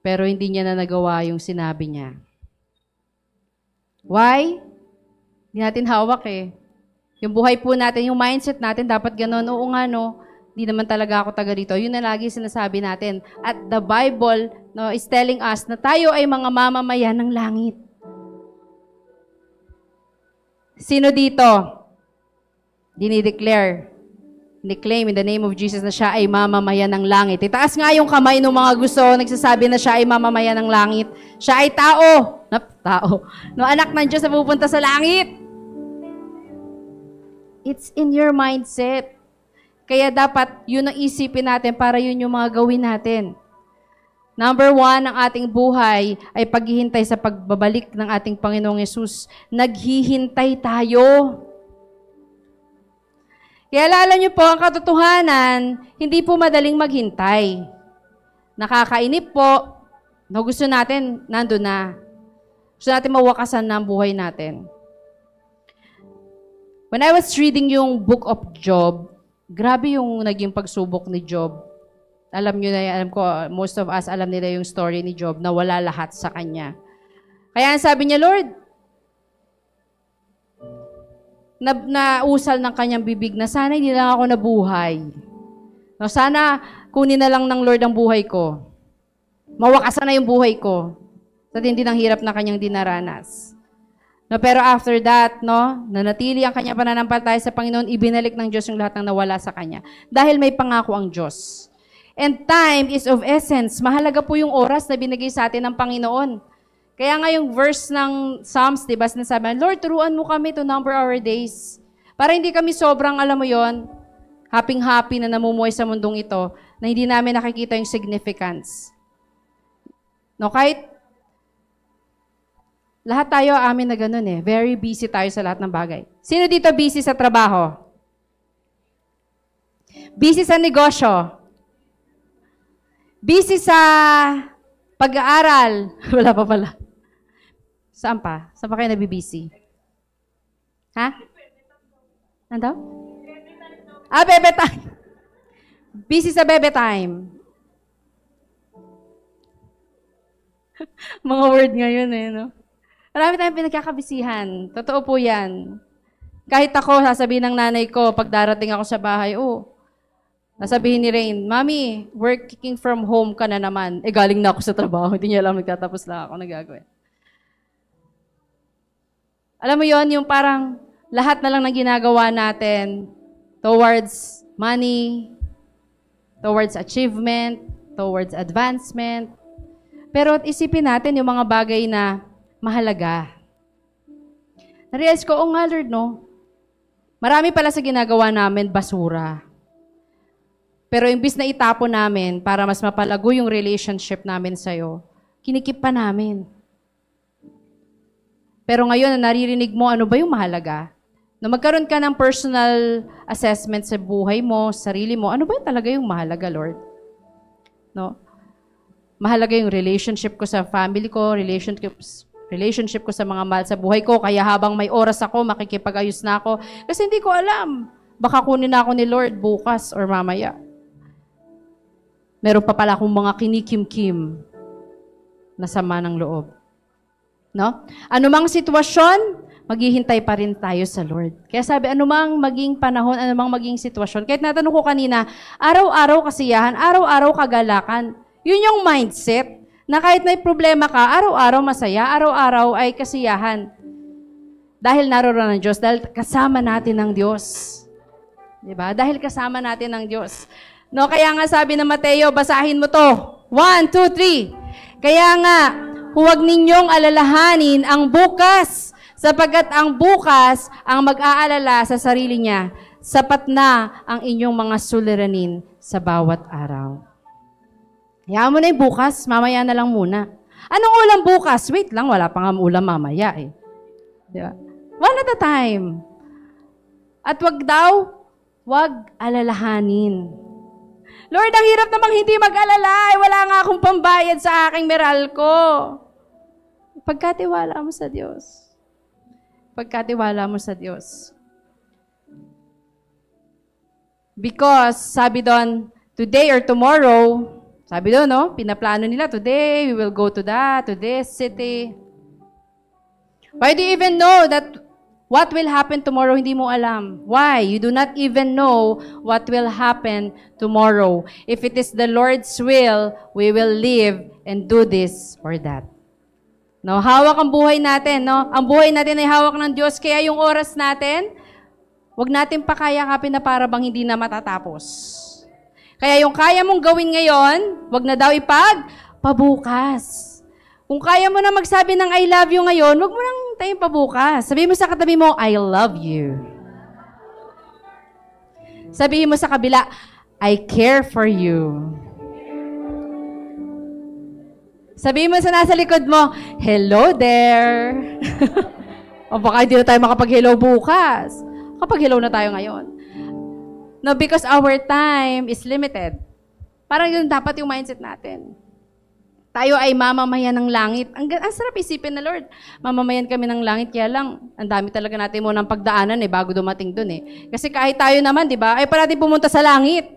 Pero hindi niya na nagawa yung sinabi niya. Why? Hindi natin hawak eh. Yung buhay po natin, yung mindset natin, dapat ganun. Oo nga, no? Hindi naman talaga ako taga rito. Yun na lagi sinasabi natin. At the Bible is telling us na tayo ay mga mamamayan ng langit. Sino dito? Claim in the name of Jesus na siya ay mamamayan ng langit. Itaas nga yung kamay ng mga gusto nagsasabi na siya ay mamamayan ng langit. Siya ay tao. No, anak ng Diyos na pupunta sa langit. It's in your mindset. Kaya dapat yun ang isipin natin para yun yung mga gawin natin. Number 1, ang ating buhay ay paghihintay sa pagbabalik ng ating Panginoong Yesus. Naghihintay tayo. Kaya alala niyo po, ang katotohanan, hindi po madaling maghintay. Nakakainip po, no, gusto natin, nandun na. Gusto natin mawakasan na ang buhay natin. When I was reading yung book of Job, grabe yung naging pagsubok ni Job. Alam nyo na, alam ko, most of us alam nila yung story ni Job na wala lahat sa kanya. Kaya sabi niya, Lord, nausal ng kanyang bibig na sana hindi lang ako nabuhay. No, sana kunin na lang ng Lord ang buhay ko. Mawakasan na yung buhay ko. Sa hindi ng hirap na kanyang dinaranas. No, pero after that, no, nanatili ang kanyang pananampalataya sa Panginoon, ibinalik ng Diyos yung lahat ng nawala sa kanya. Dahil may pangako ang Diyos. And time is of essence. Mahalaga po yung oras na binigay sa atin ng Panginoon. Kaya nga yung verse ng Psalms, diba, sinasabi, Lord, turuan mo kami to number our days. Para hindi kami sobrang, alam mo yon, happy na namumuhay sa mundong ito, na hindi namin nakikita yung significance. No, kahit lahat tayo amin na ganun eh. Very busy tayo sa lahat ng bagay. Sino dito busy sa trabaho? Busy sa negosyo? Busy sa pag-aaral? Wala pa pala. Saan pa? Saan pa kayo nabibusy? Ha? Ano? Bebe time. Busy sa bebe time. Mga word ngayon eh, no? Marami tayong pinagkakabisihan. Totoo po yan. Kahit ako, sasabihin ng nanay ko, pag darating ako sa bahay, sasabihin ni Rain, Mami, working from home ka na naman. Galing na ako sa trabaho. Hindi niya alam, nagtatapos lang ako nagagawin. Alam mo yon, yung parang lahat na lang ng ginagawa natin towards money, towards achievement, towards advancement. Pero isipin natin yung mga bagay na mahalaga. Na-realize ko, nga Lord, no? Marami pala sa ginagawa namin basura. Pero imbis na itapon namin para mas mapalago yung relationship namin sa'yo, kinikip pa namin. Pero ngayon, naririnig mo, ano ba yung mahalaga? Na magkaroon ka ng personal assessment sa buhay mo, sarili mo, ano ba talaga yung mahalaga, Lord? No? Mahalaga yung relationship ko sa family ko, relationship ko sa mga mahal sa buhay ko, kaya habang may oras ako, makikipag-ayos na ako. Kasi hindi ko alam. Baka kunin na ako ni Lord bukas or mamaya. Meron pa pala akong mga kinikim-kim na sama ng loob. No? Anumang sitwasyon, maghihintay pa rin tayo sa Lord. Kaya sabi, anumang maging panahon, anumang maging sitwasyon. Kahit natanong ko kanina, araw-araw kasiyahan, araw-araw kagalakan. Yun yung mindset. Na kahit may problema ka, araw-araw masaya, araw-araw ay kasiyahan. Dahil naroon ng Diyos, dahil kasama natin ng Diyos. Diba? Dahil kasama natin ng Diyos. No, kaya nga sabi ng Mateo, basahin mo to. 1, 2, 3. Kaya nga, huwag ninyong alalahanin ang bukas, sapagkat ang bukas ang mag-aalala sa sarili niya. Sapat na ang inyong mga suliranin sa bawat araw. Hayaan mo na yung bukas, mamaya na lang muna. Anong ulam bukas? Wait lang, wala pa nga ulam mamaya eh. Diba? One at a time. At wag alalahanin. Lord, ang hirap namang hindi mag-alala. Wala nga akong pambayad sa aking Meralco. Pagkatiwala mo sa Diyos. Pagkatiwala mo sa Diyos. Because, sabi doon, today or tomorrow, sabi doon, no? Pinaplano nila, today, we will go to this city. Why do you even know that what will happen tomorrow? Hindi mo alam. Why? You do not even know what will happen tomorrow. If it is the Lord's will, we will live and do this or that. No, hawak ang buhay natin, no? Ang buhay natin ay hawak ng Diyos, kaya yung oras natin, wag natin pakayakapin na para bang hindi na matatapos. Kaya yung kaya mong gawin ngayon, wag na daw pabukas. Kung kaya mo na magsabi ng I love you ngayon, wag mo nang tayong pabukas. Sabihin mo sa katabi mo, I love you. Sabihin mo sa kabila, I care for you. Sabihin mo sa nasa likod mo, hello there. O baka hindi na tayo makapag-hello bukas. Kapag-hello na tayo ngayon. No, because our time is limited. Parang yun dapat yung mindset natin. Tayo ay mamamayan ng langit. Ang sarap isipin na, Lord, mamamayan kami ng langit, kaya lang, ang dami talaga natin mo ng pagdaanan bago dumating dun Kasi kahit tayo naman, di ba, ay parating pumunta sa langit.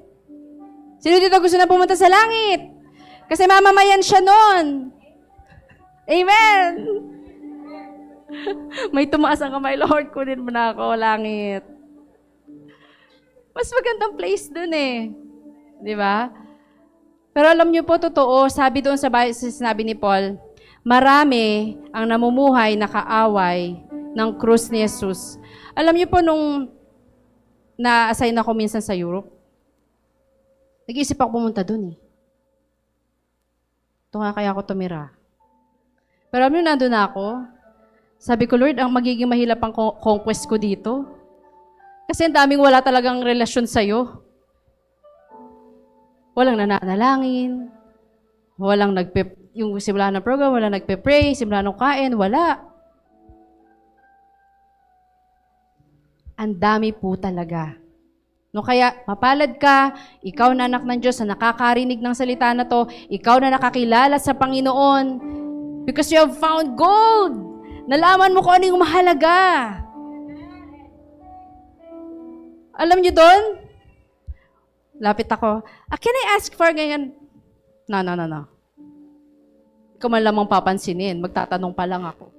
Sino dito gusto na pumunta sa langit? Kasi mamamayan siya nun. Amen! May tumaas ang kamay, Lord, kunin mo na ako, langit. Mas magandang place dun Di ba? Pero alam niyo po, totoo, sabi doon sa sinabi ni Paul, marami ang namumuhay na kaaway ng krus ni Jesus. Alam niyo po, nung na-assign ako minsan sa Europe, nag-iisip ako pumunta doon Ito nga kaya ako tumira. Pero alam niyo, nandun na ako. Sabi ko, Lord, ang magiging mahirap ang conquest ko dito. Kasi ang daming wala talagang relasyon sa'yo. Walang nananalangin, walang yung simula ng program, walang nagpe-pray, simula ng kain, wala. Ang dami po talaga. No, kaya mapalad ka, ikaw na anak ng Diyos na nakakarinig ng salita na to, ikaw na nakakilala sa Panginoon, because you have found gold. Nalaman mo kung ano yung mahalaga. Alam niyo doon? Lapit ako. Can I ask for ganyan? No. Ikaw man lamang papansinin. Magtatanong pa lang ako.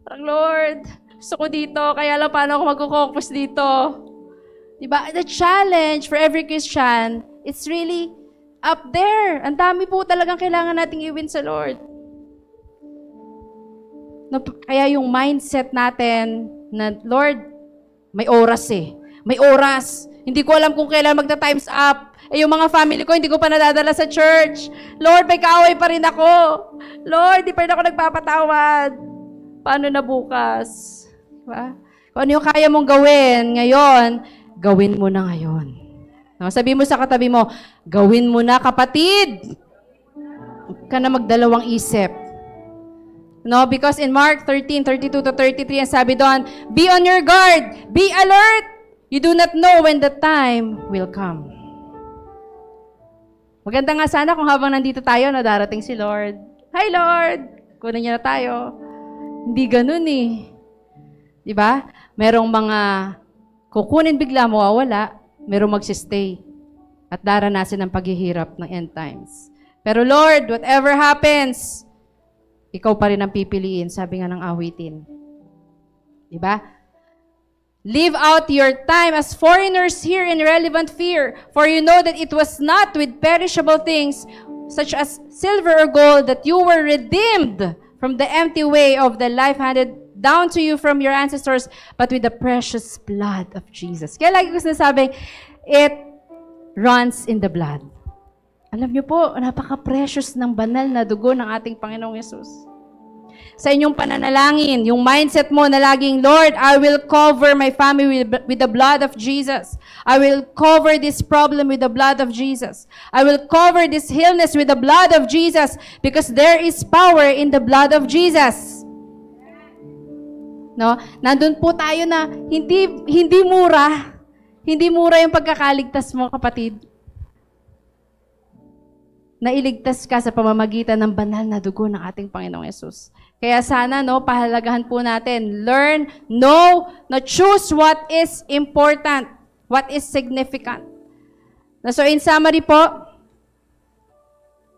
Parang, Lord, gusto ko dito. Kaya lang paano ako magkukompos dito? Diba? The challenge for every Christian, it's really up there. Ang dami po talagang kailangan nating iwin sa Lord. No, kaya yung mindset natin na, Lord, may oras May oras. Hindi ko alam kung kailan magta-times up. Yung mga family ko, hindi ko pa nadadala sa church. Lord, may kaaway pa rin ako. Lord, di pa rin ako nagpapatawad. Paano na bukas? Diba? Kung ano yung kaya mong gawin ngayon, gawin mo na ngayon. Sabi mo sa katabi mo, gawin mo na, kapatid. Huwag ka na magdalawang isip. No, because in Mark 13:32-33, sabi doon, be on your guard, be alert. You do not know when the time will come. Maganda nga sana kung habang nandito tayo, darating si Lord. Hi, Lord! Kunin niya na tayo. Hindi ganun Diba? Merong mga kukunin bigla, mawawala. Merong magsistay. At daranasin ang paghihirap ng end times. Pero Lord, whatever happens, ikaw pa rin ang pipiliin, sabi nga ng awitin. Diba? Live out your time as foreigners here in relevant fear, for you know that it was not with perishable things, such as silver or gold, that you were redeemed from the empty way of the life handed down to you from your ancestors, but with the precious blood of Jesus. Kaya lagi ko sinasabi, it runs in the blood. Alam niyo po, napaka-precious ng banal na dugo ng ating Panginoong Yesus. Sa inyong pananalangin, yung mindset mo na laging, Lord, I will cover my family with the blood of Jesus. I will cover this problem with the blood of Jesus. I will cover this illness with the blood of Jesus because there is power in the blood of Jesus. No? Nandun po tayo na hindi mura. Hindi mura yung pagkakaligtas mo, kapatid. Nailigtas ka sa pamamagitan ng banal na dugo ng ating Panginoong Yesus. Kaya sana, pahalagahan po natin. Learn, know, choose what is important, what is significant. So in summary po,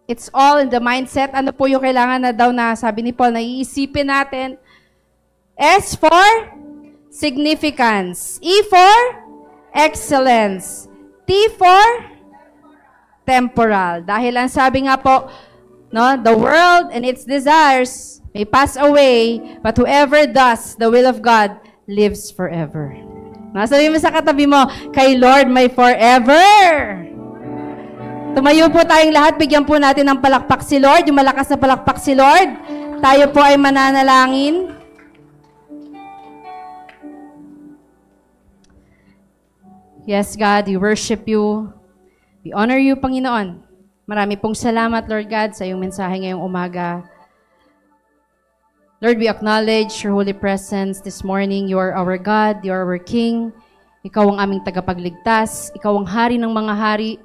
it's all in the mindset. Ano po yung kailangan na daw na, sabi ni Paul, na iisipin natin. S for significance. E for excellence. T for temporal. Dahil ang sabi nga po, no, the world and its desires may pass away, but whoever does the will of God lives forever. Sabi mo sa katabi mo, kay Lord may forever. Tumayo po tayong lahat, bigyan po natin ng palakpak si Lord, yung malakas na palakpak si Lord. Tayo po ay mananalangin. Yes, God, we worship you. We honor you, Panginoon. Marami pong salamat, Lord God, sa iyong mensahe ngayong umaga. Lord, we acknowledge your holy presence this morning. You are our God, you are our King. Ikaw ang aming tagapagligtas. Ikaw ang hari ng mga hari.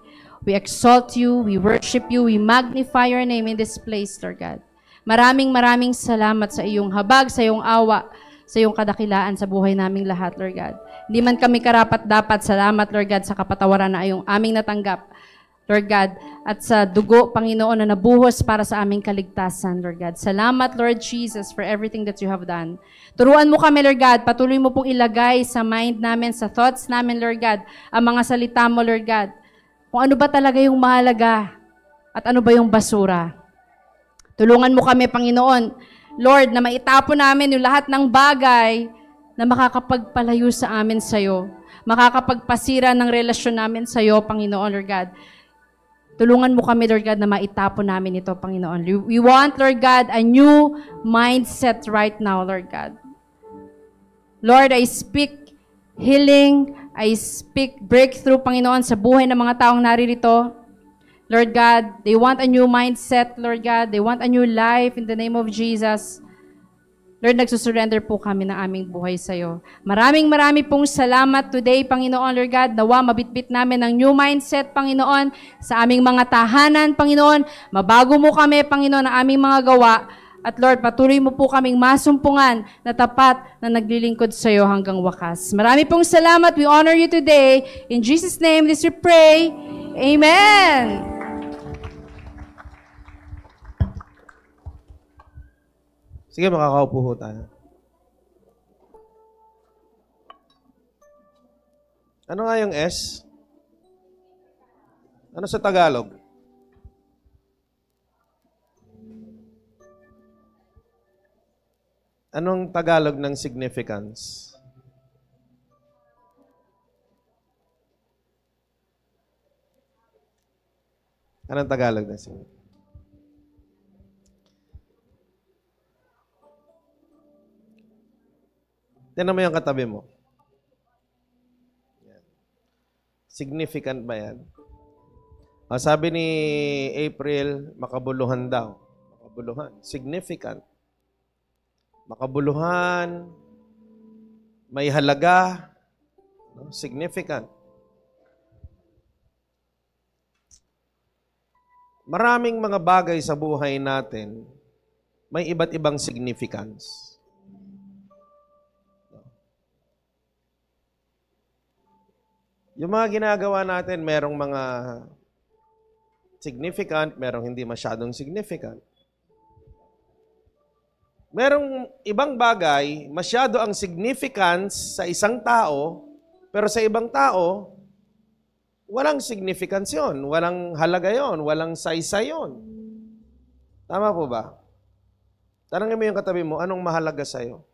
We exalt you, we worship you, we magnify your name in this place, Lord God. Maraming salamat sa iyong habag, sa iyong awa, sa iyong kadakilaan sa buhay naming lahat, Lord God. Hindi man kami karapat-dapat, salamat, Lord God, sa kapatawaran na iyong aming natanggap, Lord God, at sa dugo, Panginoon, na nabuhos para sa aming kaligtasan, Lord God. Salamat, Lord Jesus, for everything that you have done. Turuan mo kami, Lord God, patuloy mo pong ilagay sa mind namin, sa thoughts namin, Lord God, ang mga salita mo, Lord God. Kung ano ba talaga yung mahalaga at ano ba yung basura. Tulungan mo kami, Panginoon, Lord, na maitapon namin yung lahat ng bagay na makakapagpalayo sa amin sa'yo, makakapagpasira ng relasyon namin sa'yo, Panginoon, Lord God. Tulungan mo kami, Lord God, na maitapon namin ito, Panginoon. We want, Lord God, a new mindset right now, Lord God. Lord, I speak healing, I speak breakthrough, Panginoon, sa buhay ng mga taong naririto. Lord God, they want a new mindset, Lord God. They want a new life in the name of Jesus. Lord, nagsusurrender po kami ng aming buhay sa iyo. Maraming pong salamat today, Panginoon, Lord God. Nawa, mabitbit namin ang new mindset, Panginoon, sa aming mga tahanan, Panginoon. Mabago mo kami, Panginoon, ang aming mga gawa. At Lord, patuloy mo po kaming masumpungan na tapat na naglilingkod sa iyo hanggang wakas. Marami pong salamat. We honor you today. In Jesus' name, this we pray. Amen. Sige, makakaupo ho tayo. Ano nga yung S? Ano sa Tagalog? Anong Tagalog ng significance? Anong Tagalog ng significance? Tignan mo yung katabi mo. Yan. Significant ba yan? Sabi ni April, makabuluhan daw. Makabuluhan. Significant. Makabuluhan. May halaga. Significant. Maraming mga bagay sa buhay natin, may iba't ibang significance. Yung mga ginagawa natin, merong mga significant, merong hindi masyadong significant. Merong ibang bagay, masyado ang significance sa isang tao, pero sa ibang tao, walang significance yun, walang halaga yun, walang saysay yun. Tama po ba? Tanangin mo yung katabi mo, anong mahalaga sa'yo?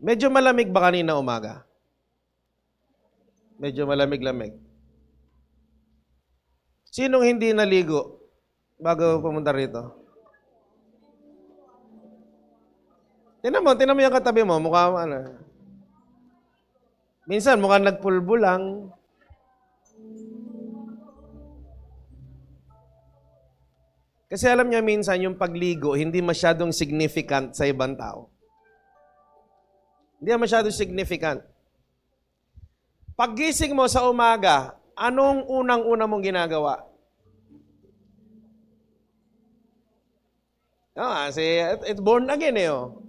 Medyo malamig ba kanina umaga? Medyo malamig-lamig. Sinong hindi naligo bago pumunta rito? Tingnan mo yung katabi mo, mukha ano. Minsan mukhang nagpulbo lang. Kasi alam niya minsan yung pagligo hindi masyadong significant sa ibang tao. Hindi masyadong significant. Paggising mo sa umaga, anong unang-una mong ginagawa? It's born again eh. Oh.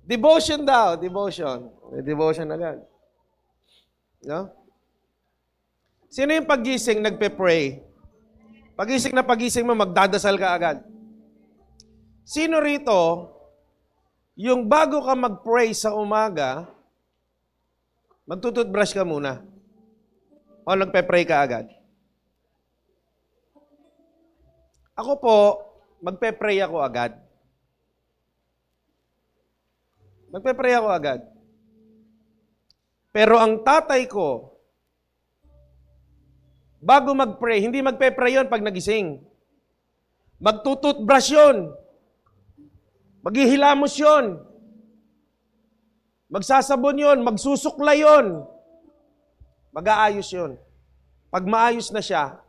Devotion daw, devotion. Devotion agad. No? Sino yung paggising nagpe-pray? Pagising mo, magdadasal ka agad. Sino rito, yung bago ka mag-pray sa umaga, magtututbrush ka muna? O nagpe-pray ka agad? Ako po, magpe-pray ako agad. Magpe-pray ako agad. Pero ang tatay ko, bago mag-pray, hindi magpe-pray yun pag nagising. Magtututbrush yun. Maghihilamos yun. Magsasabon yun. Magsusuklay yun. Mag-aayos yun. Pag maayos na siya,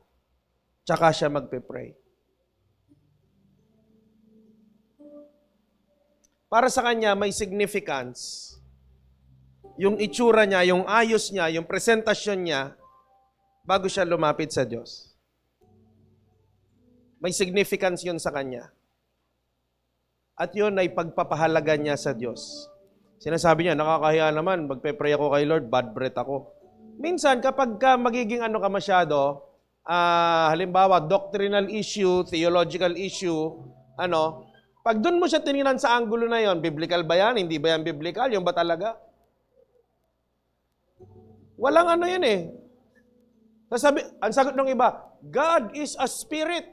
tsaka siya magpe-pray. Para sa kanya, may significance. Yung itsura niya, yung ayos niya, yung presentasyon niya, bago siya lumapit sa Diyos. May significance yun sa kanya. At yun ay pagpapahalaga niya sa Diyos. Sinasabi niya, nakakahiya naman, magpe-pray ako kay Lord, bad breath ako. Minsan, kapag ka magiging ano ka masyado, halimbawa, doctrinal issue, theological issue, pag doon mo siya tinignan sa angulo na yon, biblical ba yan? Hindi ba yan biblical? Yung ba talaga? Walang ano yan eh. Ang sagot ng iba, God is a spirit.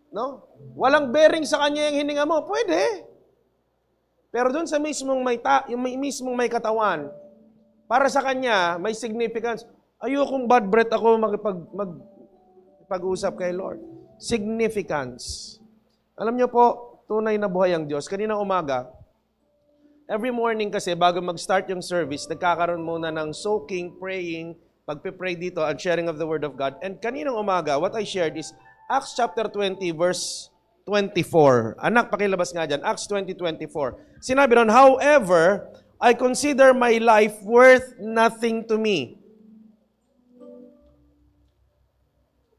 No? Walang bearing sa kanya yung hininga mo. Pwede. Pero doon sa mismong mismong may katawan, para sa kanya, may significance. Ayokong bad breath ako mag-usap kay Lord. Significance. Alam niyo po, tunay na buhay ang Diyos. Kaninang umaga, every morning kasi, bago mag-start yung service, nagkakaroon muna ng soaking, praying, pagpe-pray dito, and sharing of the Word of God. And kaninang umaga, what I shared is Acts chapter 20, verse 24. Anak, pakilabas nga dyan. Acts 20:24. Sinabi ron, however, I consider my life worth nothing to me.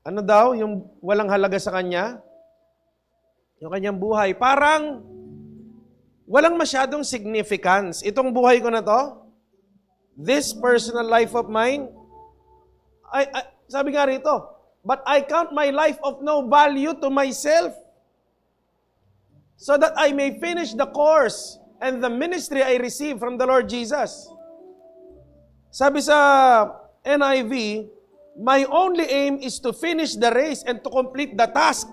Ano daw? Yung walang halaga sa kanya? Yung kanyang buhay. Parang walang masyadong significance. Itong buhay ko na to, this personal life of mine, sabi nga rito, but I count my life of no value to myself so that I may finish the course and the ministry I receive from the Lord Jesus. Sabi sa NIV, my only aim is to finish the race and to complete the task.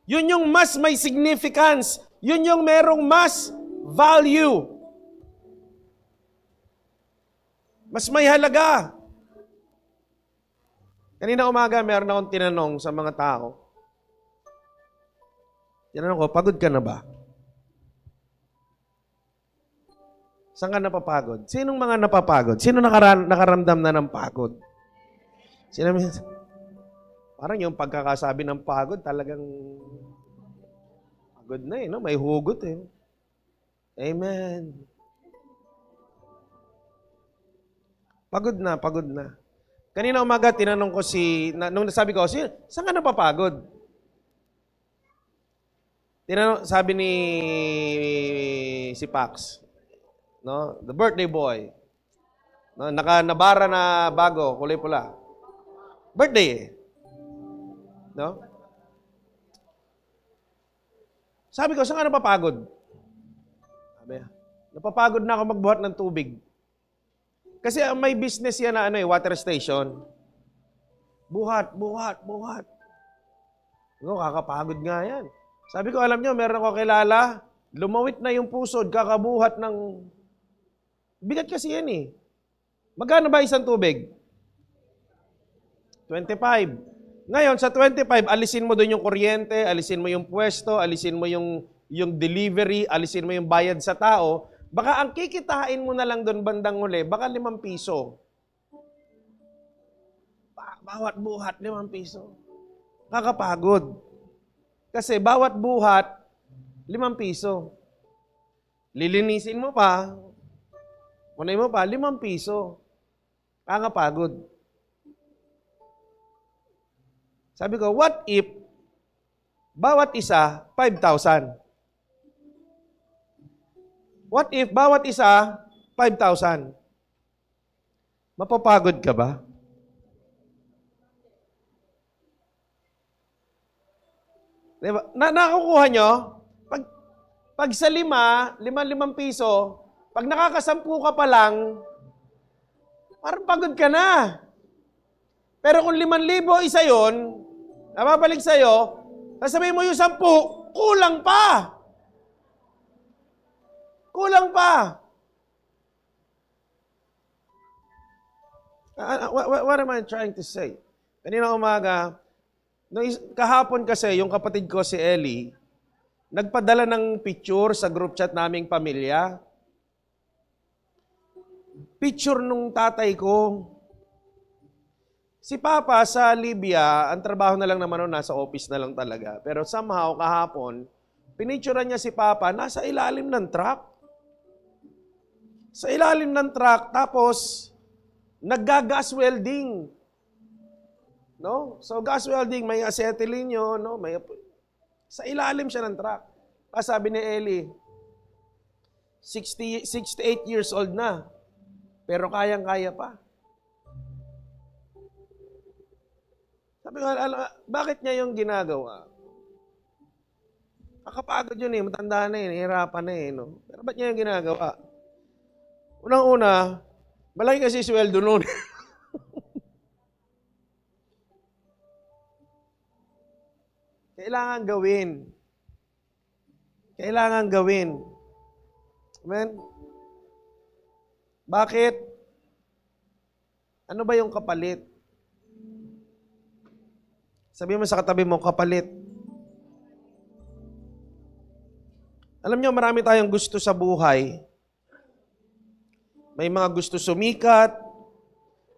Yun yung mas may significance. Yun yung merong mas value. Mas may halaga. Kanina umaga, meron akong tinanong sa mga tao. Tinanong ko, pagod ka na ba? Saan ka napapagod? Sinong mga napapagod? Sino nakaramdam na ng pagod? Sino parang yung pagkakasabi ng pagod, talagang pagod na eh, no? May hugot eh. Amen. Pagod na, pagod na. Kanina umaga, tinanong ko nung nasabi ko, saan ka napapagod? Sabi ni si Pax, no? The birthday boy. No? Nabara na bago, kulay pula. Birthday eh. No? Sabi ko, saan ka napapagod? Sabi, napapagod na ako magbuhat ng tubig. Kasi may business yan na water station. Buhat. Kakapagod nga yan. Sabi ko, alam nyo, meron ako kilala, lumawit na yung pusod, kakabuhat ng... Bigat kasi yan eh. Magkano ba isang tubig? 25. Ngayon, sa 25, alisin mo doon yung kuryente, alisin mo yung pwesto, alisin mo yung delivery, alisin mo yung bayad sa tao. Baka ang kikitain mo na lang doon bandang huli, baka 5 piso. Bawat buhat, 5 piso. Kakapagod. Kasi bawat buhat, 5 piso. Lilinisin mo pa, kunay mo pa, 5 piso. Kakapagod. Sabi ko, what if bawat isa, 5,000? What if bawat isa, 5,000? Mapapagod ka ba? Diba? Nakukuha nyo? Pag sa 5 piso, pag nakakasampu ka pa lang, parang pagod ka na. Pero kung 5,000 isa yun, nababalik sa'yo, sasabihin mo yung 10, kulang pa. Kulang pa. What am I trying to say? Kanina umaga, kahapon kasi, yung kapatid ko si Ellie, nagpadala ng picture sa group chat naming pamilya. Picture nung tatay ko. Si Papa sa Libya, ang trabaho na lang naman nun, nasa office na lang talaga. Pero somehow, kahapon, pinicturean niya si Papa, nasa ilalim ng truck. Sa ilalim ng truck, tapos, nagga-gas welding. No? So, gas welding, may acetylene yun, no? Sa ilalim siya ng truck. Sabi ni Ellie, 68 years old na, pero kayang-kaya pa. Sabi ko, bakit niya yung ginagawa? Nakapagod yun eh, matanda na eh, hirapan na eh. No? Pero ba't niya yung ginagawa? Unang-una, malaki kasi sweldo noon. Kailangan gawin. Kailangan gawin. Amen? Bakit? Ano ba yung kapalit? Sabi mo sa katabi mo, kapalit. Alam niyo, marami tayong gusto sa buhay. May mga gusto sumikat,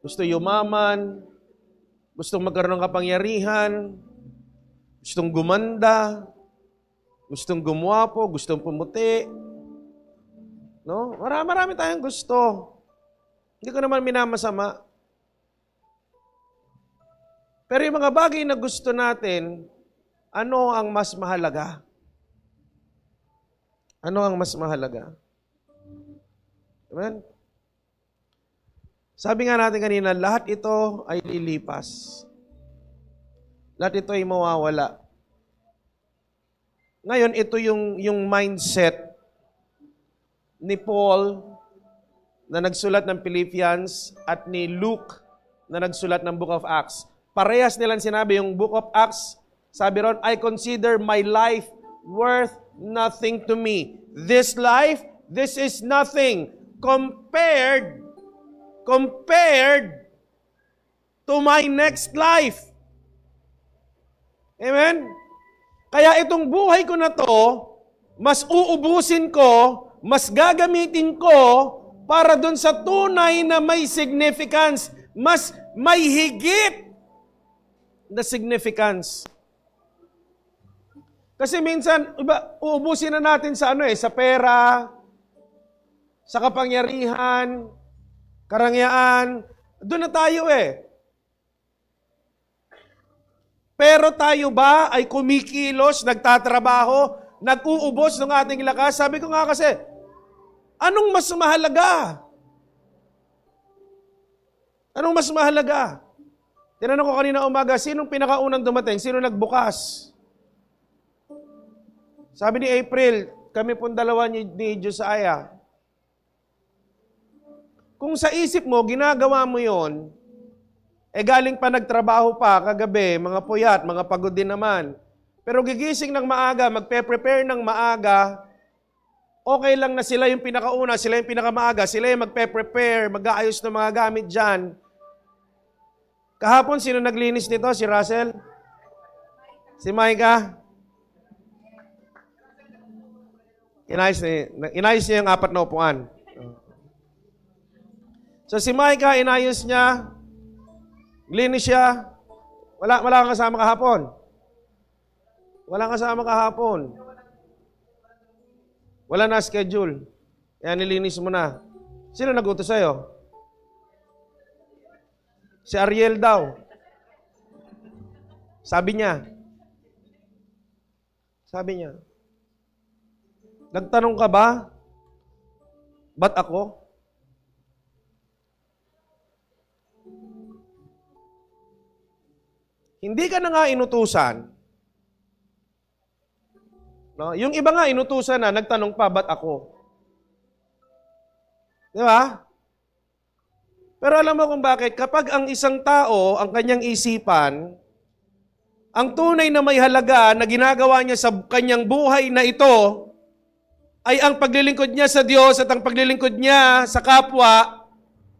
gusto yumaman, gustong magkaroon ng kapangyarihan, gustong gumanda, gustong gumwapo, gustong pumuti. No? Marami tayong gusto. Hindi ko naman minamasama. Pero yung mga bagay na gusto natin, ano ang mas mahalaga? Ano ang mas mahalaga? Amen? Sabi nga natin kanina, lahat ito ay lilipas. Lahat ito ay mawawala. Ngayon, ito yung mindset ni Paul na nagsulat ng Philippians at ni Luke na nagsulat ng Book of Acts. Parehas nilang sinabi yung Book of Acts, sabi ron, I consider my life worth nothing to me. This life, this is nothing compared to my next life. Amen? Kaya itong buhay ko na to, mas uubusin ko, mas gagamitin ko para dun sa tunay na may significance, mas may higit na significance. Kasi minsan, uubusin na natin sa sa pera, sa kapangyarihan, karangyaan. Doon na tayo eh. Pero tayo ba ay kumikilos, nagtatrabaho, nag-uubos ng ating lakas? Sabi ko nga kasi, anong mas mahalaga? Anong mas mahalaga? Tinanong ko kanina umaga, sinong pinakaunang dumating? Sino nagbukas? Sabi ni April, kami pong dalawa ni Josiah. Kung sa isip mo, ginagawa mo yon, galing pa nagtrabaho pa kagabi, mga puyat, mga pagod din naman. Pero gigising ng maaga, magpe-prepare ng maaga, okay lang na sila yung pinakauna, sila yung pinakamaaga, sila yung magpe-prepare, mag-aayos ng mga gamit dyan. Kahapon, sino naglinis nito? Si Russell? Si Micah? Inayos niya yung 4 na upuan. So si Micah, inayos niya, linis siya, wala kang kasama kahapon. Walang kasama kahapon. Wala na schedule. Kaya nilinis mo na. Sino nagutos sa'yo? Si Ariel daw. Sabi niya. Nagtanong ka ba? Ba't ako? Hindi ka na nga inutusan. No? Yung iba nga, inutusan na, nagtanong pa, ba't ako? Di ba? Pero alam mo kung bakit? Kapag ang isang tao, ang kanyang isipan, ang tunay na may halaga na ginagawa niya sa kanyang buhay na ito, ay ang paglilingkod niya sa Diyos at ang paglilingkod niya sa kapwa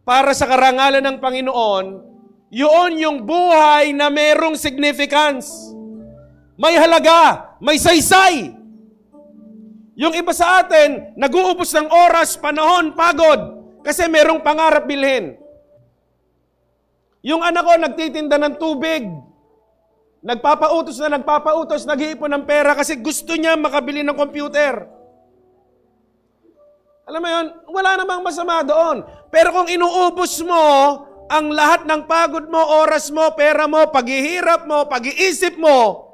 para sa karangalan ng Panginoon, yun yung buhay na merong significance. May halaga, may saysay. Yung iba sa atin, nag-uubos ng oras, panahon, pagod, kasi merong pangarap bilhin. Yung anak ko, nagtitinda ng tubig. Nagpapautos, nag-iipon ng pera kasi gusto niya makabili ng computer. Alam mo yun, wala namang masama doon. Pero kung inuubos mo ang lahat ng pagod mo, oras mo, pera mo, paghihirap mo, pag-iisip mo,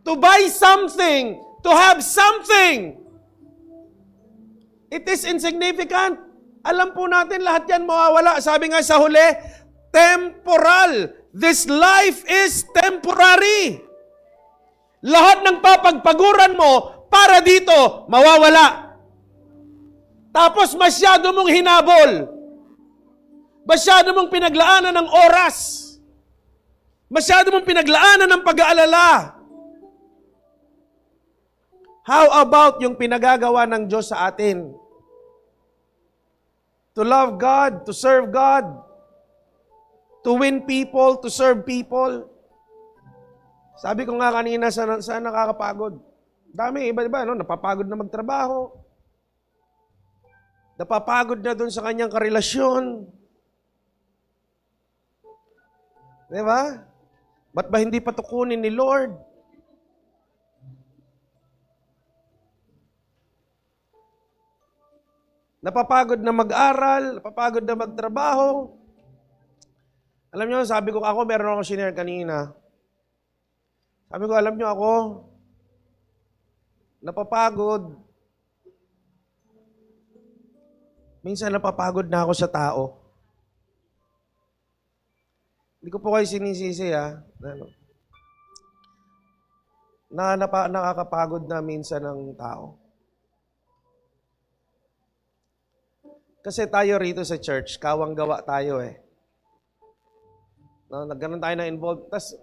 to buy something, to have something, it is insignificant. Alam po natin lahat yan mawawala. Sabi nga sa huli, temporal. This life is temporary. Lahat ng papagpaguran mo para dito, mawawala. Tapos masyado mong hinabol. Masyado mong pinaglaanan ng oras. Masyado mong pinaglaanan ng pag-aalala. How about yung pinagagawa ng Diyos sa atin? To love God, to serve God, to win people, to serve people. Sabi ko nga kanina, saan nakakapagod? Dami, iba-iba, no? Napapagod na magtrabaho. Napapagod na doon sa kanyang karelasyon. Di ba? Ba't ba hindi patukunin ni Lord? Napapagod na mag-aral, napapagod na magtrabaho. Alam nyo, sabi ko, meron akong shinare kanina. Sabi ko, alam nyo ako, napapagod. Minsan napapagod na ako sa tao. Hindi ko po kayo sinisisi, ha? Nakakapagod na minsan ng tao. Kasi tayo rito sa church, kawang gawa tayo eh. No, nagkaroon tayo na involved. Tapos,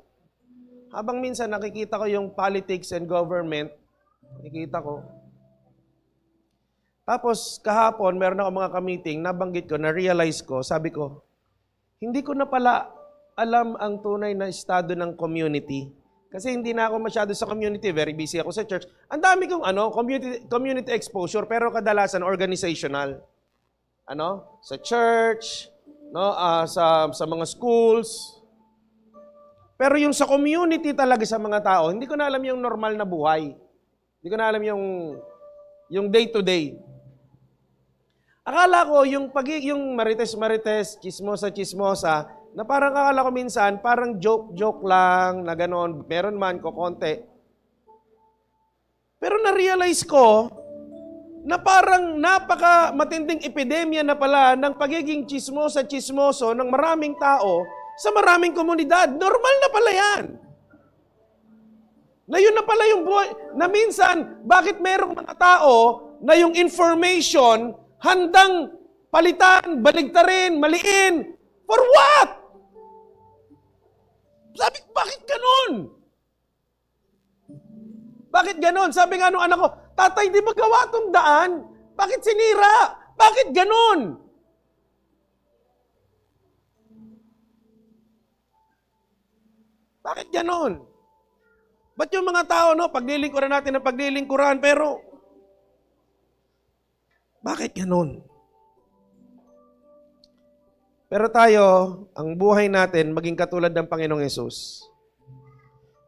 habang minsan nakikita ko yung politics and government, nakikita ko. Tapos, kahapon, meron ako mga ka-meeting, nabanggit ko, na-realize ko, sabi ko, hindi ko na pala alam ang tunay na estado ng community. Kasi hindi na ako masyado sa community, very busy ako sa church. Ang dami kong community exposure, pero kadalasan organizational. Sa church, sa mga schools. Pero yung sa community talaga sa mga tao, hindi ko na alam yung normal na buhay. Hindi ko na alam yung day-to-day. Akala ko yung marites, chismosa, na parang akala ko minsan, parang joke lang, na gano'n, meron man ko konti. Pero na-realize ko, na parang napaka matinding epidemya na pala ng pagiging chismoso ng maraming tao sa maraming komunidad. Normal na pala yan. Na yun na pala yung buhay. Na minsan, bakit merong mga tao na yung information handang palitan, baligtarin, maliin? For what? Sabi, bakit ganun? Bakit ganon? Sabi nga nung anak ko, tatay, di ba gawa tong daan? Bakit sinira? Bakit ganon? Bakit ganon? Ba't yung mga tao, paglilingkuran natin ng paglilingkuran, pero bakit ganon? Pero tayo, ang buhay natin, maging katulad ng Panginoong Hesus.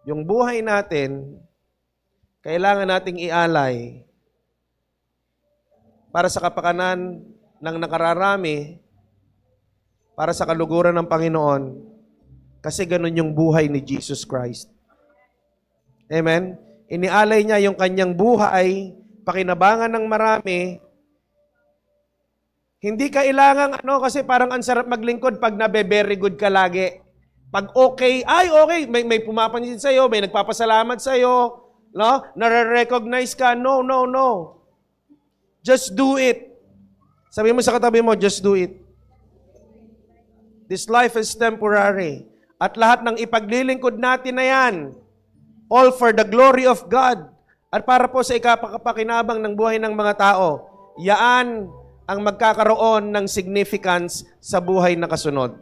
Yung buhay natin, kailangan nating ialay para sa kapakanan ng nakararami, para sa kaluguran ng Panginoon, kasi ganun yung buhay ni Jesus Christ. Amen? Inialay niya yung kanyang buhay, pakinabangan ng marami. Hindi kailangan, kasi parang ang sarap maglingkod pag nabe-very good ka lagi. Pag okay, okay, may pumapansin sa'yo, may nagpapasalamat sa'yo, No? Nare-recognize ka. No, no, no. Just do it. Sabi mo sa katabi mo, just do it. This life is temporary. At lahat ng ipaglilingkod natin na yan, all for the glory of God. At para po sa ikapakinabang ng buhay ng mga tao, yaan ang magkakaroon ng significance sa buhay na kasunod.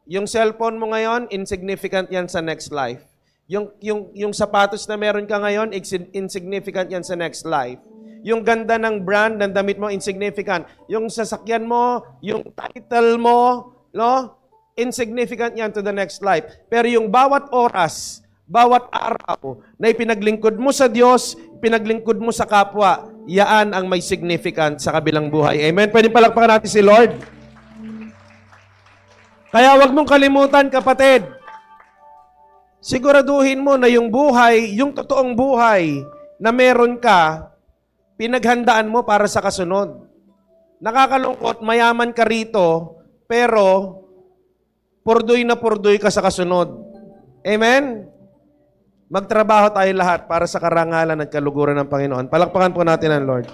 Yung cellphone mo ngayon, insignificant yan sa next life. Yung sapatos na meron ka ngayon, insignificant yan sa next life. Yung ganda ng brand ng damit mo, insignificant. Yung sasakyan mo, yung title mo, no? Insignificant yan to the next life. Pero yung bawat oras, bawat araw na ipinaglingkod mo sa Diyos, pinaglingkod mo sa kapwa, yaan ang may significant sa kabilang buhay. Amen? Pwede palakpakan natin si Lord. Kaya wag mong kalimutan, kapatid. Siguraduhin mo na yung buhay, yung totoong buhay na meron ka, pinaghandaan mo para sa kasunod. Nakakalungkot, mayaman ka rito, pero purdoy na purdoy ka sa kasunod. Amen? Magtrabaho tayo lahat para sa karangalan at kaluguran ng Panginoon. Palakpakan po natin ang Lord.